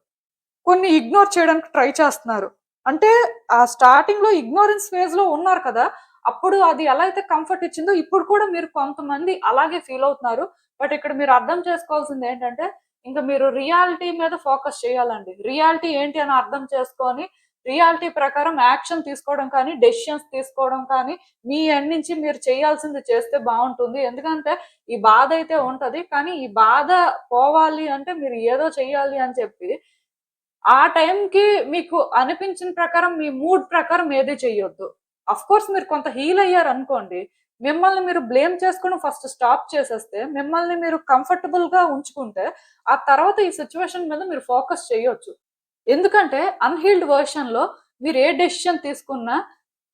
కొన్ని ఇగ్నోర్ చేయడానికి ట్రై చేస్తున్నారు. అంటే ఆ స్టార్టింగ్ లో ఇగ్నోరెన్స్ ఫేజ్ లో ఉన్నారు కదా, అప్పుడు అది ఎలా అయితే కంఫర్ట్ ఇచ్చిందో ఇప్పుడు కూడా మీరు కొంతమంది అలాగే ఫీల్ అవుతున్నారు. బట్ ఇక్కడ మీరు అర్థం చేసుకోవాల్సింది ఏంటంటే ఇంకా మీరు రియాలిటీ మీద ఫోకస్ చేయాలండి. రియాలిటీ ఏంటి అని అర్థం చేసుకొని రియాలిటీ ప్రకారం యాక్షన్ తీసుకోవడం కానీ, డెసిషన్స్ తీసుకోవడం కానీ, మీ ఎండ్ నుంచి మీరు చేయాల్సింది చేస్తే బాగుంటుంది. ఎందుకంటే ఈ బాధ అయితే ఉంటది. కానీ ఈ బాధ పోవాలి అంటే మీరు ఏదో చెయ్యాలి అని చెప్పి ఆ టైంకి మీకు అనిపించిన ప్రకారం మీ మూడ్ ప్రకారం ఏది చెయ్యొద్దు. అఫ్‌కోర్స్ మీరు కొంత హీల్ అయ్యారనుకోండి. మిమ్మల్ని మీరు బ్లేమ్ చేసుకోవడం ఫస్ట్ స్టాప్ చేసేస్తే, మిమ్మల్ని మీరు కంఫర్టబుల్‌గా ఉంచుకుంటే, ఆ తర్వాత ఈ సిట్యుయేషన్ మీద మీరు ఫోకస్ చేయొచ్చు. ఎందుకంటే అన్‌హీల్డ్ వెర్షన్‌లో మీరు ఏ డెసిషన్ తీసుకున్నా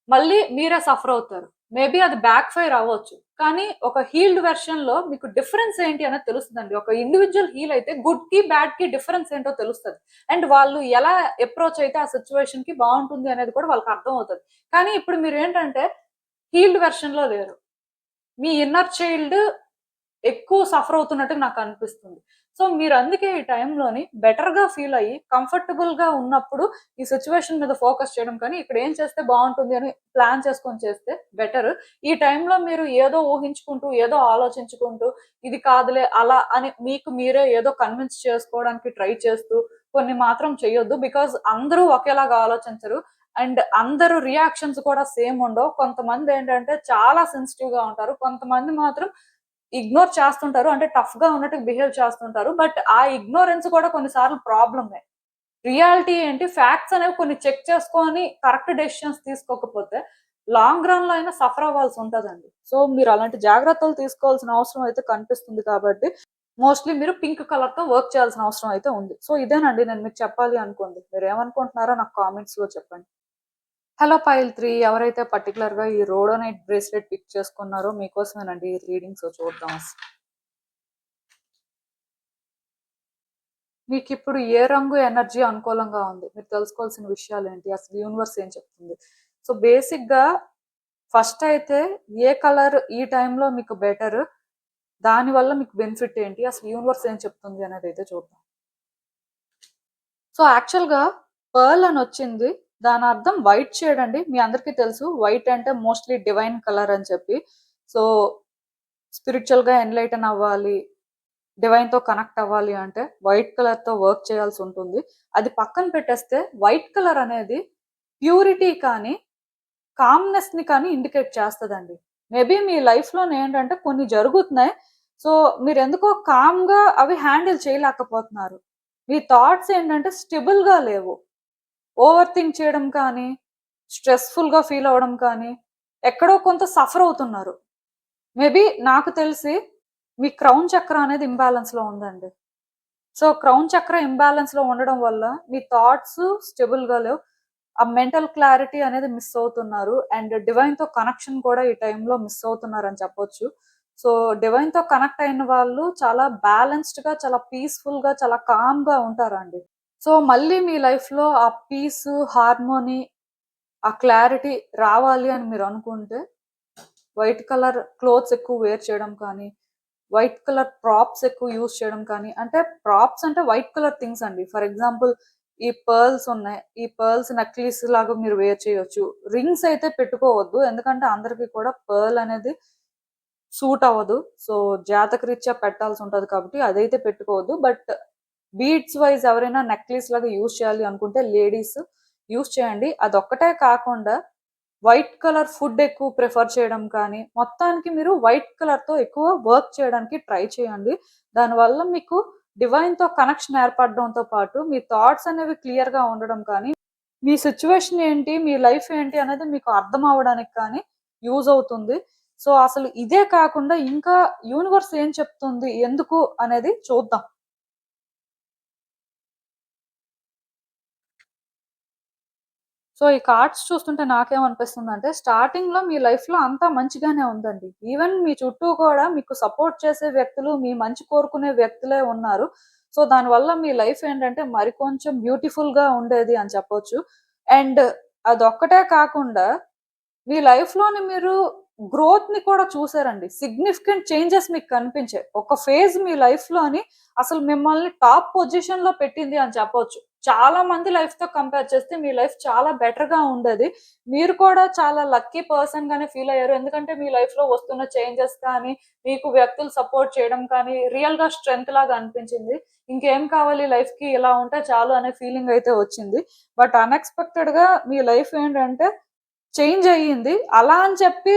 మళ్ళీ మీరే సఫర్ అవుతారు. మేబీ అది బ్యాక్ ఫైర్ అవ్వచ్చు. కానీ ఒక హీల్డ్ వెర్షన్‌లో మీకు డిఫరెన్స్ ఏంటి అనేది తెలుస్తదండి. ఒక ఇండివిడ్యువల్ హీల్ అయితే గుడ్‌కి, బ్యాడ్‌కి డిఫరెన్స్ ఏంటో తెలుస్తది. అండ్ వాళ్ళు ఎలా అప్రోచ్ అయితే ఆ సిట్యుయేషన్‌కి బావుంటుంది అనేది కూడా వాళ్ళకి అర్థమవుతది. కానీ ఇప్పుడు మీరేంటంటే హీల్డ్ వెర్షన్‌లో లేరు. మీ ఇన్నర్ చైల్డ్ ఎక్కువ సఫర్ అవుతున్నట్టుగా నాకనిపిస్తుంది. సో, మీరందుకే ఈ టైంలోని బెటర్‌గా ఫీల్ అయ్యి, కంఫర్టబుల్‌గా ఉన్నప్పుడు ఈ సిట్యుయేషన్ మీద ఫోకస్ చేయడం కానీ, ఇక్కడ ఏం చేస్తే బావుంటుంది అని ప్లాన్ చేసుకొని చేస్తే బెటర్. ఈ టైంలో మీరు ఏదో ఊహించుకుంటూ, ఏదో ఆలోచించుకుంటూ, ఇది కాదులే అలా అని మీకు మీరే ఏదో కన్విన్స్ చేసుకోవడానికి ట్రై చేస్తూ, కొన్ని మాత్రం చేయొద్దు. బికాజ్ అందరూ ఒకేలాగా ఆలోచించరు. అండ్ అందరూ రియాక్షన్స్ కూడా సేమ్ ఉండవు. కొంతమందేంటంటే చాలా సెన్సిటివ్‌గా ఉంటారు. కొంతమంది మాత్రం ఇగ్నోర్ చేస్తుంటారు. అంటే టఫ్‌గా ఉన్నట్టు బిహేవ్ చేస్తుంటారు. బట్ ఆ ఇగ్నోరెన్స్ కూడా కొన్ని సార్లు ప్రాబ్లమే. రియాలిటీ ఏంటి, ఫ్యాక్ట్స్ అనేవి కొన్ని చెక్ చేసుకొని కరెక్ట్ డెసిషన్స్ తీసుకోకపోతే లాంగ్ రన్‌లో అయినా సఫర్ అవ్వాల్సి ఉంటదండి. సో, మీరు అలాంటి జాగ్రత్తలు తీసుకోవాల్సిన అవసరం అయితే కనిపిస్తుంది కాబట్టి, మోస్ట్‌లీ మీరు పింక్ కలర్‌తో వర్క్ చేయాల్సిన అవసరం అయితే ఉంది. సో, ఇదేనండి నేను మీకు చెప్పాలి అనుకుంది. మీరేమనుకుంటున్నారో నాకు కామెంట్స్‌లో చెప్పండి. హలో పైల్ 3 ఎవరైతే పర్టిక్యులర్‌గా ఈ రోడోనైట్ బ్రేస్లెట్ పిక్ చేసుకున్నారో మీకోసమేనండి ఈ రీడింగ్. సో చూద్దాం అసలు. మీకిప్పుడు ఏ రంగు ఎనర్జీ అనుకూలంగా ఉంది? మీరు తెలుసుకోవాల్సిన విషయాలేంటి? అసలు యూనివర్స్ ఏం చెప్తుంది? సో బేసిక్‌గా ఫస్ట్ అయితే ఏ కలర్ ఈ టైంలో మీకు బెటర్? దానివల్ల మీకు బెనిఫిట్ ఏంటి? అసలు యూనివర్స్ ఏం చెప్తుంది అనేదైతే చూద్దాం. సో యాక్చువల్‌గా పర్ల్ అనొచ్చింది. దాని అర్థం వైట్ షేడ్ అండి. మీ అందరికీ తెలుసు వైట్ అంటే మోస్ట్‌లీ డివైన్ కలర్ అని చెప్పి. సో స్పిరిచువల్‌గా ఎన్‌లైటన్ అవ్వాలి, డివైన్‌తో కనెక్ట్ అవ్వాలి అంటే వైట్ కలర్‌తో వర్క్ చేయాల్సి ఉంటుంది. అది పక్కన పెట్టేస్తే వైట్ కలర్ అనేది ప్యూరిటీ కానీ, కామ్‌నెస్‌ని కానీ ఇండికేట్ చేస్తదండి. మేబీ మీ లైఫ్‌లోనే ఏంటంటే కొన్ని జరుగుతున్నాయి. సో మీరెందుకో కామ్‌గా అవి హ్యాండిల్ చేయలేకపోతున్నారు. మీ థాట్స్ ఏంటంటే స్టెబుల్‌గా లేవు. ఓవర్ థింక్ చేయడం కానీ, స్ట్రెస్‌ఫుల్‌గా ఫీల్ అవ్వడం కానీ, ఎక్కడో కొంత సఫర్ అవుతున్నారు. మేబీ నాకు తెలిసి మీ క్రౌన్ చక్ర అనేది ఇంబాలెన్స్‌లో ఉందండి. సో, క్రౌన్ చక్ర ఇంబాలెన్స్‌లో ఉండడం వల్ల మీ థాట్స్ స్టెబుల్‌గా లేవు. ఆ మెంటల్ క్లారిటీ అనేది మిస్ అవుతున్నారు. అండ్ డివైన్‌తో కనెక్షన్ కూడా ఈ టైంలో మిస్ అవుతున్నారని చెప్పొచ్చు. సో, డివైన్‌తో కనెక్ట్ అయిన వాళ్ళు చాలా బ్యాలెన్స్డ్‌గా, చాలా పీస్‌ఫుల్‌గా, చాలా కామ్‌గా ఉంటారండి. సో, మళ్ళీ మీ లైఫ్‌లో ఆ పీస్, హార్మోనీ, ఆ క్లారిటీ రావాలి అని మీరనుకుంటే వైట్ కలర్ క్లోత్స్ ఎక్కువ వేర్ చేయడం కానీ, వైట్ కలర్ ప్రాప్స్ ఎక్కువ యూజ్ చేయడం కానీ, అంటే ప్రాప్స్ అంటే వైట్ కలర్ థింగ్స్ అండి. ఫర్ ఎగ్జాంపుల్ ఈ పర్ల్స్ ఉన్నాయి. ఈ పర్ల్స్ నెక్లెస్ లాగా మీరు వేర్ చేయొచ్చు. రింగ్స్ అయితే పెట్టుకోవద్దు. ఎందుకంటే అందరికి కూడా పర్ల్ అనేది సూట్ అవ్వదు. సో, జాతకరీత్యా పెట్టాల్సి ఉంటది కాబట్టి అదైతే పెట్టుకోవద్దు. బట్ బీడ్స్ వైస్ ఎవరైనా నెక్లెస్ లాగా యూజ్ చేయాలి అనుకుంటే లేడీస్ యూజ్ చేయండి. అదొక్కటే కాకుండా వైట్ కలర్ ఫుడ్ ఎక్కువ ప్రిఫర్ చేయడం కానీ, మొత్తానికి మీరు వైట్ కలర్‌తో ఎక్కువ వర్క్ చేయడానికి ట్రై చేయండి. దానివల్ల మీకు డివైన్‌తో కనెక్షన్ ఏర్పడడంతో పాటు, మీ థాట్స్ అనేవి క్లియర్‌గా ఉండడం కానీ, మీ సిట్యుయేషన్ ఏంటి, మీ లైఫ్ ఏంటి అనేది మీకు అర్థం అవ్వడానికి కానీ యూజ్ అవుతుంది. సో, అసలు ఇదే కాకుండా ఇంకా యూనివర్స్ ఏం చెప్తుంది, ఎందుకు అనేది చూద్దాం. సో, ఈ కార్డ్స్ చూస్తుంటే నాకేమనిపిస్తుందంటే, స్టార్టింగ్‌లో మీ లైఫ్‌లో అంతా మంచిగానే ఉందండి. ఈవెన్ మీ చుట్టూ కూడా మీకు సపోర్ట్ చేసే వ్యక్తులు, మీ మంచి కోరుకునే వ్యక్తులే ఉన్నారు. సో, దానివల్ల మీ లైఫ్ ఏంటంటే, మరికొంచెం బ్యూటిఫుల్‌గా ఉండేది అని చెప్పొచ్చు. అండ్ అదొక్కటే కాకుండా, మీ లైఫ్‌లోని మీరు గ్రోత్‌ని కూడా చూసారండి. సిగ్నిఫికెంట్ చేంజెస్ మీకు కనిపించాయి. ఒక ఫేజ్ మీ లైఫ్‌లోని అసలు మిమ్మల్ని టాప్ పొజిషన్‌లో పెట్టింది అని చెప్పొచ్చు. చాలా మంది లైఫ్ తో కంపేర్ చేస్తే మీ లైఫ్ చాలా బెటర్ గా ఉండేది. మీరు కూడా చాలా లక్కీ పర్సన్ గానే ఫీల్ అయ్యారు. ఎందుకంటే మీ లైఫ్ లో వస్తున్న చేంజెస్ కానీ, మీకు వ్యక్తులు సపోర్ట్ చేయడం కానీ రియల్ గా స్ట్రెంగ్త్ లాగా అనిపించింది. ఇంకేం కావాలి లైఫ్ కి, ఇలా ఉంటే చాలు అనే ఫీలింగ్ అయితే వచ్చింది. బట్ అన్ఎక్స్పెక్టెడ్ గా మీ లైఫ్ ఏంటంటే చేంజ్ అయ్యింది. అలా అని చెప్పి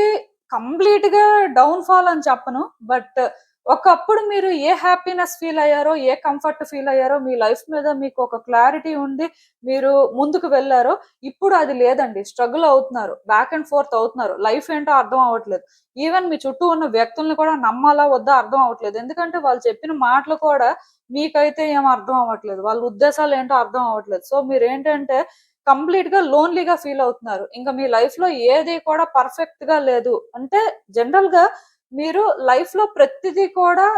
కంప్లీట్‌గా డౌన్ ఫాల్ అని చెప్పను. బట్ ఒకప్పుడు మీరు ఏ హ్యాపీనెస్ ఫీల్ అయ్యారో, ఏ కంఫర్ట్ ఫీల్ అయ్యారో, మీ లైఫ్ మీద మీకు ఒక క్లారిటీ ఉండి మీరు ముందుకు వెళ్లారో, ఇప్పుడు అది లేదండి. స్ట్రగుల్ అవుతున్నారు. బ్యాక్ అండ్ ఫోర్త్ అవుతున్నారు. లైఫ్ ఏంటో అర్థం అవ్వట్లేదు. ఈవెన్ మీ చుట్టూ ఉన్న వ్యక్తుల్ని కూడా నమ్మాలా వద్దా అర్థం అవ్వట్లేదు. ఎందుకంటే వాళ్ళు చెప్పిన మాటలు కూడా మీకైతే ఏం అర్థం అవ్వట్లేదు. వాళ్ళ ఉద్దేశాలు ఏంటో అర్థం అవ్వట్లేదు. సో మీరేంటంటే కంప్లీట్‌గా లోన్‌లీగా ఫీల్ అవుతున్నారు. ఇంక మీ లైఫ్‌లో ఏది కూడా పర్ఫెక్ట్‌గా లేదు. అంటే జనరల్‌గా మీరు లైఫ్‌లో ప్రతిదీ కూడా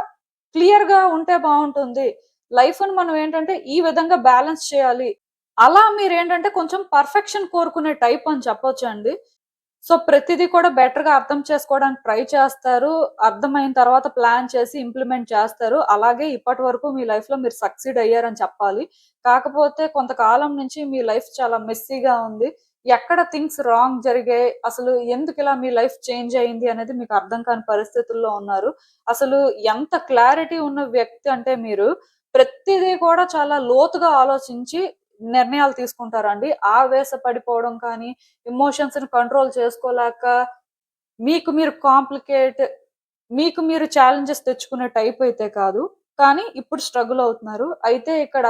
క్లియర్‌గా ఉంటే బావుంటుంది. లైఫ్‌ని మనం ఏంటంటే ఈ విధంగా బ్యాలెన్స్ చేయాలి. అలా మీరేంటంటే కొంచెం పర్ఫెక్షన్ కోరుకునే టైప్ అని చెప్పొచ్చండి. సో, ప్రతిదీ కూడా బెటర్‌గా అర్థం చేసుకోవడానికి ట్రై చేస్తారు. అర్థమైన తర్వాత ప్లాన్ చేసి ఇంప్లిమెంట్ చేస్తారు. అలాగే ఇప్పటి వరకు మీ లైఫ్‌లో మీరు సక్సీడ్ అయ్యారని చెప్పాలి. కాకపోతే కొంతకాలం నుంచి మీ లైఫ్ చాలా మెస్సీగా ఉంది. ఎక్కడ థింగ్స్ రాంగ్ జరిగాయి, అసలు ఎందుకిలా మీ లైఫ్ చేంజ్ అయింది అనేది మీకు అర్థం కాని పరిస్థితుల్లో ఉన్నారు. అసలు ఎంత క్లారిటీ ఉన్న వ్యక్తి అంటే మీరు, ప్రతిదీ కూడా చాలా లోతుగా ఆలోచించి నిర్ణయాలు తీసుకుంటారండి. ఆవేశ పడిపోవడం కానీ, ఎమోషన్స్‌ని కంట్రోల్ చేసుకోలేక మీకు మీరు కాంప్లికేట్ మీకు మీరు ఛాలెంజెస్ తెచ్చుకునే టైప్ అయితే కాదు. కానీ ఇప్పుడు స్ట్రగుల్ అవుతున్నారు. అయితే ఇక్కడ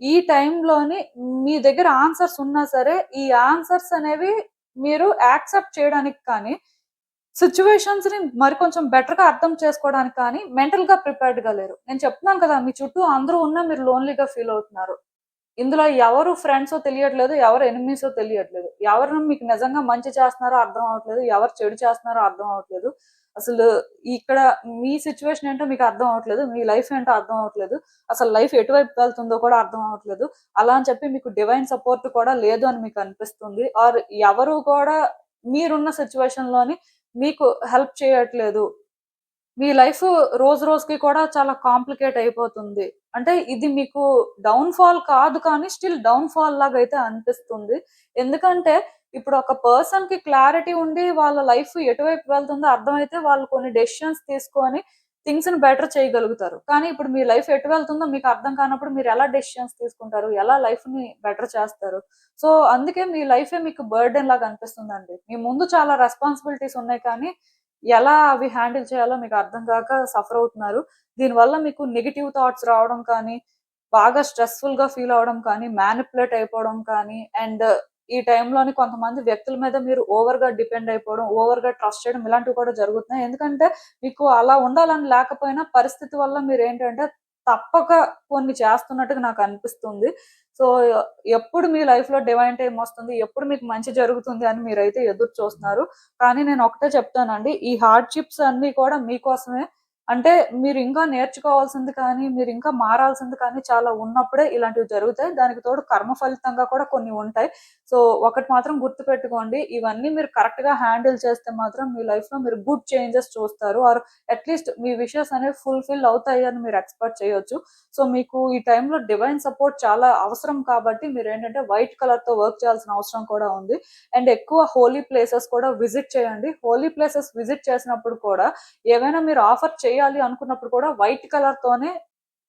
ఈ టైంలోని మీ దగ్గర ఆన్సర్స్ ఉన్నా సరే, ఈ ఆన్సర్స్ అనేవి మీరు యాక్సెప్ట్ చేయడానికి కానీ, సిట్యుయేషన్స్‌ని మరికొంచెం బెటర్‌గా అర్థం చేసుకోవడానికి కానీ మెంటల్‌గా ప్రిపేర్డ్‌గా లేరు. నేను చెప్తున్నాను కదా! మీ చుట్టూ అందరూ ఉన్నా మీరు లోన్‌లీగా ఫీల్ అవుతున్నారు. ఇందులో ఎవరు ఫ్రెండ్సో తెలియట్లేదు. ఎవరు ఎనిమీసో తెలియట్లేదు. ఎవరు మీకు నిజంగా మంచి చేస్తున్నారో అర్థం అవ్వట్లేదు. ఎవరు చెడు చేస్తున్నారో అర్థం అవ్వట్లేదు. అసలు ఇక్కడ మీ సిట్యుయేషన్ ఏంటో మీకు అర్థం అవ్వట్లేదు. మీ లైఫ్ ఏంటో అర్థం అవ్వట్లేదు. అసలు లైఫ్ ఎటువైపు వెళ్తుందో కూడా అర్థం అవ్వట్లేదు. అలా అని చెప్పి మీకు డివైన్ సపోర్ట్ కూడా లేదు అని మీకు అనిపిస్తుంది. ఆర్ ఎవరు కూడా మీరున్న సిట్యుయేషన్‌లోని మీకు హెల్ప్ చేయట్లేదు. మీ లైఫ్ రోజు రోజుకి కూడా చాలా కాంప్లికేట్ అయిపోతుంది. అంటే ఇది మీకు డౌన్ ఫాల్ కాదు కానీ స్టిల్ డౌన్ ఫాల్ లాగైతే అనిపిస్తుంది. ఎందుకంటే ఇప్పుడు ఒక పర్సన్‌కి క్లారిటీ ఉండి వాళ్ళ లైఫ్ ఎటువైపు వెళ్తుందో అర్థమైతే వాళ్ళు కొన్ని డెసిషన్స్ తీసుకొని థింగ్స్‌ని బెటర్ చేయగలుగుతారు. కానీ ఇప్పుడు మీ లైఫ్ ఎటు వెళ్తుందో మీకు అర్థం కానప్పుడు మీరు ఎలా డెసిషన్స్ తీసుకుంటారు? ఎలా లైఫ్‌ని బెటర్ చేస్తారు? సో, అందుకే మీ లైఫే మీకు బర్డెన్ లాగా అనిపిస్తుందండి. మీ ముందు చాలా రెస్పాన్సిబిలిటీస్ ఉన్నాయి కానీ ఎలా అవి హ్యాండిల్ చేయాలో మీకు అర్థం కాక సఫర్ అవుతున్నారు. దీనివల్ల మీకు నెగెటివ్ థాట్స్ రావడం కానీ, బాగా స్ట్రెస్‌ఫుల్‌గా ఫీల్ అవ్వడం కానీ, మ్యానిప్యులేట్ అయిపోవడం కానీ, అండ్ ఈ టైంలోని కొంతమంది వ్యక్తుల మీద మీరు ఓవర్‌గా డిపెండ్ అయిపోవడం, ఓవర్‌గా ట్రస్ట్ చేయడం ఇలాంటివి కూడా జరుగుతున్నాయి. ఎందుకంటే మీకు అలా ఉండాలని లేకపోయినా పరిస్థితి వల్ల మీరేంటంటే తప్పక కొన్ని చేస్తున్నట్టుగా నాకు అనిపిస్తుంది. సో, ఎప్పుడు మీ లైఫ్‌లో డివైన్ టైమ్ వస్తుంది, ఎప్పుడు మీకు మంచి జరుగుతుంది అని మీరైతే ఎదురు చూస్తున్నారు. కానీ నేను ఒకటే చెప్తానండి. ఈ హార్డ్‌షిప్స్ అన్నీ కూడా మీకోసమే. అంటే మీరింకా నేర్చుకోవాల్సింది కానీ, మీరింకా మారాల్సింది కానీ చాలా ఉన్నప్పుడే ఇలాంటివి జరుగుతాయి. దానికి తోడు కర్మ ఫలితంగా కూడా కొన్ని ఉంటాయి. సో, ఒకటి మాత్రం గుర్తుపెట్టుకోండి. ఇవన్నీ మీరు కరెక్ట్‌గా హ్యాండిల్ చేస్తే మాత్రం మీ లైఫ్‌లో మీరు గుడ్ చేంజెస్ చూస్తారు. ఆర్ అట్‌లీస్ట్ మీ విషెస్ అనేవి ఫుల్‌ఫిల్ అవుతాయి అని మీరు ఎక్స్‌పెక్ట్ చేయొచ్చు. సో, మీకు ఈ టైంలో డివైన్ సపోర్ట్ చాలా అవసరం కాబట్టి మీరేంటంటే వైట్ కలర్‌తో వర్క్ చేయాల్సిన అవసరం కూడా ఉంది. అండ్ ఎక్కువ హోలీ ప్లేసెస్ కూడా విజిట్ చేయండి. హోలీ ప్లేసెస్ విజిట్ చేసినప్పుడు కూడా ఏవైనా మీరు ఆఫర్ చేయాలి అనుకున్నప్పుడు కూడా వైట్ కలర్‌తోనే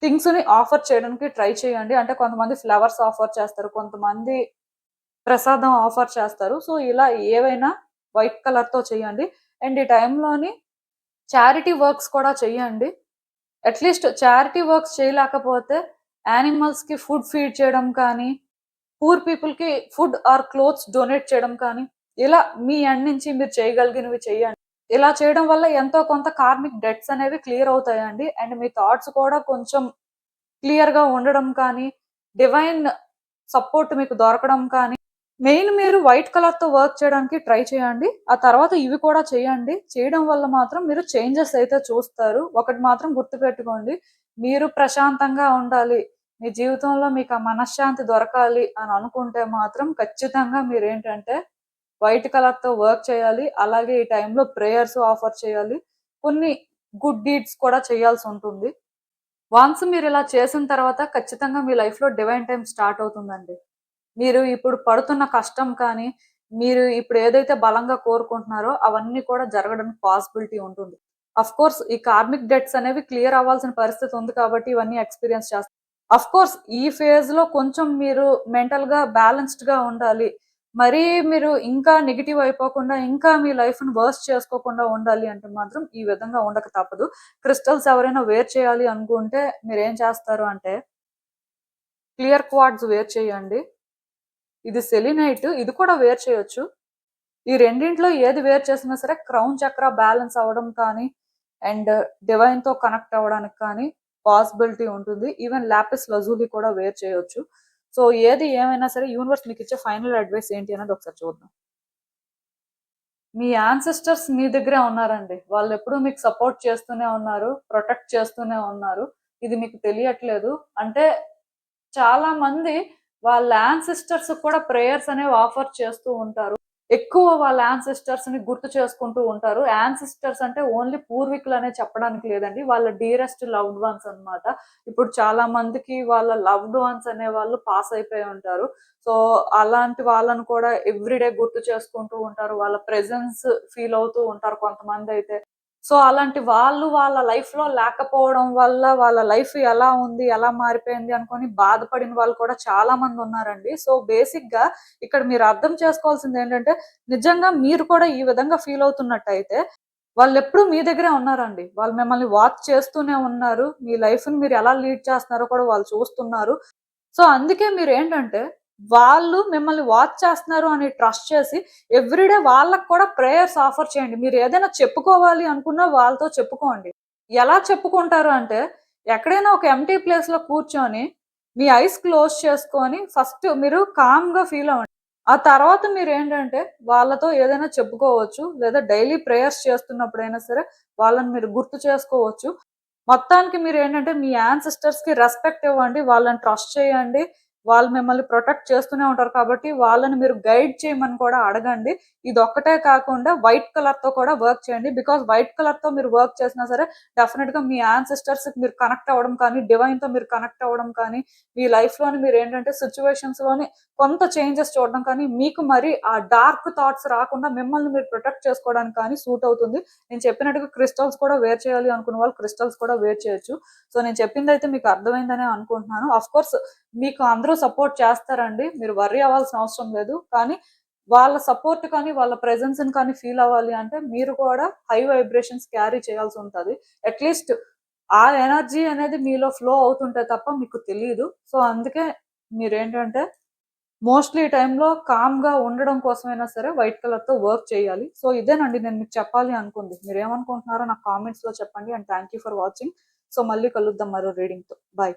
థింగ్స్‌ని ఆఫర్ చేయడానికి ట్రై చేయండి. అంటే కొంతమంది ఫ్లవర్స్ ఆఫర్ చేస్తారు. కొంతమంది ప్రసాదం ఆఫర్ చేస్తారు. సో, ఇలా ఏవైనా వైట్ కలర్‌తో చేయండి. అండ్ ఈ టైంలోని చారిటీ వర్క్స్ కూడా చెయ్యండి. అట్‌లీస్ట్ చారిటీ వర్క్స్ చేయలేకపోతే యానిమల్స్‌కి ఫుడ్ ఫీడ్ చేయడం కానీ, పూర్ పీపుల్‌కి ఫుడ్ ఆర్ క్లోత్స్ డొనేట్ చేయడం కానీ, ఇలా మీ ఎండ్ నుంచి మీరు చేయగలిగినవి చేయండి. ఇలా చేయడం వల్ల ఎంతో కొంత కార్మిక్ డెట్స్ అనేవి క్లియర్ అవుతాయండి. అండ్ మీ థాట్స్ కూడా కొంచెం క్లియర్‌గా ఉండడం కానీ, డివైన్ సపోర్ట్ మీకు దొరకడం కానీ, మెయిన్ మీరు వైట్ కలర్‌తో వర్క్ చేయడానికి ట్రై చేయండి. ఆ తర్వాత ఇవి కూడా చేయండి. చేయడం వల్ల మాత్రం మీరు చేంజెస్ అయితే చూస్తారు. ఒకటి మాత్రం గుర్తుపెట్టుకోండి. మీరు ప్రశాంతంగా ఉండాలి. మీ జీవితంలో మీకు ఆ మనశ్శాంతి దొరకాలి అని అనుకుంటే మాత్రం ఖచ్చితంగా మీరేంటంటే వైట్ కలర్‌తో వర్క్ చేయాలి. అలాగే ఈ టైంలో ప్రేయర్స్ ఆఫర్ చేయాలి. కొన్ని గుడ్ డీడ్స్ కూడా చేయాల్సుంటుంది. వన్స్ మీరు ఇలా చేసిన తర్వాత ఖచ్చితంగా మీ లైఫ్‌లో డివైన్ టైమ్ స్టార్ట్ అవుతుందండి. మీరు ఇప్పుడు పడుతున్న కష్టం కానీ, మీరు ఇప్పుడు ఏదైతే బలంగా కోరుకుంటున్నారో అవన్నీ కూడా జరగడానికి పాసిబిలిటీ ఉంటుంది. ఆఫ్‌కోర్స్ ఈ కార్మిక్ డెట్స్ అనేవి క్లియర్ అవ్వాల్సిన పరిస్థితి ఉంది కాబట్టి ఇవన్నీ ఎక్స్‌పీరియన్స్ చేస్తారు. ఆఫ్‌కోర్స్ ఈ ఫేజ్‌లో కొంచెం మీరు మెంటల్‌గా బ్యాలెన్స్‌డ్‌గా ఉండాలి. మరీ మీరు ఇంకా నెగెటివ్ అయిపోకుండా, ఇంకా మీ లైఫ్‌ని వర్స్ట్ చేసుకోకుండా ఉండాలి అంటే మాత్రం ఈ విధంగా ఉండక తప్పదు. క్రిస్టల్స్ ఎవరైనా వేర్ చేయాలి అనుకుంటే మీరేం చేస్తారు అంటే, క్లియర్ క్వార్ట్జ్ వేర్ చేయండి. ఇది సెలీనైట్, ఇది కూడా వేర్ చేయొచ్చు. ఈ రెండిట్లో ఏది వేర్ చేసినా సరే క్రౌన్ చక్ర బ్యాలెన్స్ అవ్వడం కానీ, అండ్ డివైన్‌తో కనెక్ట్ అవ్వడానికి కానీ పాసిబిలిటీ ఉంటుంది. ఈవెన్ లాపిస్ లజూలి కూడా వేర్ చేయొచ్చు. సో, ఏది ఏమైనా సరే యూనివర్స్ మీకిచ్చే ఫైనల్ అడ్వైస్ ఏంటి అనేది ఒకసారి చూద్దాం. మీ యాన్సెస్టర్స్ మీ దగ్గరే ఉన్నారండి. వాళ్ళెప్పుడూ మీకు సపోర్ట్ చేస్తూనే ఉన్నారు. ప్రొటెక్ట్ చేస్తూనే ఉన్నారు. ఇది మీకు తెలియట్లేదు. అంటే చాలా మంది వాళ్ళ యాన్సెస్టర్స్ కూడా ప్రేయర్స్ అనేవి ఆఫర్ చేస్తూ ఉంటారు. ఎక్కువ వాళ్ళ యాన్సెస్టర్స్‌ని గుర్తు చేసుకుంటూ ఉంటారు. యాన్సెస్టర్స్ అంటే ఓన్లీ పూర్వీకులనే చెప్పడానికి లేదండి. వాళ్ళ డీరెస్ట్ లవ్డ్ వన్స్ అన్నమాట. ఇప్పుడు చాలా మందికి వాళ్ళ లవ్డ్ వన్స్ అనేవాళ్ళు పాస్ అయిపోయి ఉంటారు. సో, అలాంటి వాళ్ళని కూడా ఎవ్రీ డే గుర్తు చేసుకుంటూ ఉంటారు. వాళ్ళ ప్రెజెన్స్ ఫీల్ అవుతూ ఉంటారు కొంతమందైతే. సో, అలాంటి వాళ్ళు వాళ్ళ లైఫ్‌లో లేకపోవడం వల్ల వాళ్ళ లైఫ్ ఎలా ఉంది? ఎలా మారిపోయింది? అనుకోని బాధపడిన వాళ్ళు కూడా చాలా మందున్నారండి. సో, బేసిక్‌గా ఇక్కడ మీరు అర్థం చేసుకోవాల్సిందేంటంటే, నిజంగా మీరు కూడా ఈ విధంగా ఫీల్ అవుతున్నట్టయితే, వాళ్ళెప్పుడూ మీ దగ్గరే ఉన్నారండి. వాళ్ళు మిమ్మల్ని వాచ్ చేస్తూనే ఉన్నారు. మీ లైఫ్‌ని మీరు ఎలా లీడ్ చేస్తున్నారో కూడా వాళ్ళు చూస్తున్నారు. సో, అందుకే మీరేంటంటే, వాళ్ళు మిమ్మల్ని వాచ్ చేస్తున్నారు అని ట్రస్ట్ చేసి, ఎవ్రీడే వాళ్ళకి కూడా ప్రేయర్స్ ఆఫర్ చేయండి. మీరేదైనా చెప్పుకోవాలి అనుకున్నా వాళ్ళతో చెప్పుకోండి. ఎలా చెప్పుకుంటారు అంటే, ఎక్కడైనా ఒక ఎంప్టీ ప్లేస్‌లో కూర్చొని, మీ ఐస్ క్లోజ్ చేసుకొని, ఫస్ట్ మీరు కామ్‌గా ఫీల్ అవ్వండి. ఆ తర్వాత మీరేంటంటే, వాళ్ళతో ఏదైనా చెప్పుకోవచ్చు. లేదా డైలీ ప్రేయర్స్ చేస్తున్నప్పుడైనా సరే, వాళ్ళని మీరు గుర్తు చేసుకోవచ్చు. మొత్తానికి మీరేంటంటే మీ యాన్సిస్టర్స్‌కి రెస్పెక్ట్ ఇవ్వండి. వాళ్ళని ట్రస్ట్ చేయండి. వాళ్ళు మిమ్మల్ని ప్రొటెక్ట్ చేస్తూనే ఉంటారు కాబట్టి, వాళ్ళని మీరు గైడ్ చేయమని కూడా అడగండి. ఇదొక్కటే కాకుండా వైట్ కలర్‌తో కూడా వర్క్ చేయండి. బికాజ్ వైట్ కలర్‌తో మీరు వర్క్ చేసినా సరే డెఫినిట్‌గా మీ యాన్సిస్టర్స్‌కి మీరు కనెక్ట్ అవ్వడం కానీ, డివైన్‌తో మీరు కనెక్ట్ అవ్వడం కానీ, మీ లైఫ్‌లోని మీరేంటంటే సిట్యుయేషన్స్‌లోని కొంత చేంజెస్ చూడడం కానీ, మీకు మరి ఆ డార్క్ థాట్స్ రాకుండా మిమ్మల్ని మీరు ప్రొటెక్ట్ చేసుకోవడానికి కానీ సూట్ అవుతుంది. నేను చెప్పినట్టుగా క్రిస్టల్స్ కూడా వేర్ చేయాలి అనుకున్న వాళ్ళు క్రిస్టల్స్ కూడా వేర్ చేయొచ్చు. సో, నేను చెప్పిందైతే మీకు అర్థమైందనే అనుకుంటున్నాను. ఆఫ్‌కోర్స్ మీకు అందరూ సపోర్ట్ చేస్తారండి. మీరు వర్రీ అవ్వాల్సిన అవసరం లేదు. కానీ వాళ్ళ సపోర్ట్ కానీ, వాళ్ళ ప్రెజెన్స్‌ని కానీ ఫీల్ అవ్వాలి అంటే మీరు కూడా హై వైబ్రేషన్స్ క్యారీ చేయాల్సుంటది. అట్‌లీస్ట్ ఆ ఎనర్జీ అనేది మీలో ఫ్లో అవుతుంటే తప్ప మీకు తెలీదు. సో, అందుకే మీరేంటంటే మోస్ట్‌లీ ఈ టైంలో కామ్‌గా ఉండడం కోసమైనా సరే వైట్ కలర్‌తో వర్క్ చేయాలి. సో, ఇదేనండి నేను మీకు చెప్పాలి అనుకుంది. మీరేమనుకుంటున్నారో నాకు కామెంట్స్‌లో చెప్పండి. And thank you for watching. So, మళ్ళీ కలుద్దాం మరో రీడింగ్‌తో. బై.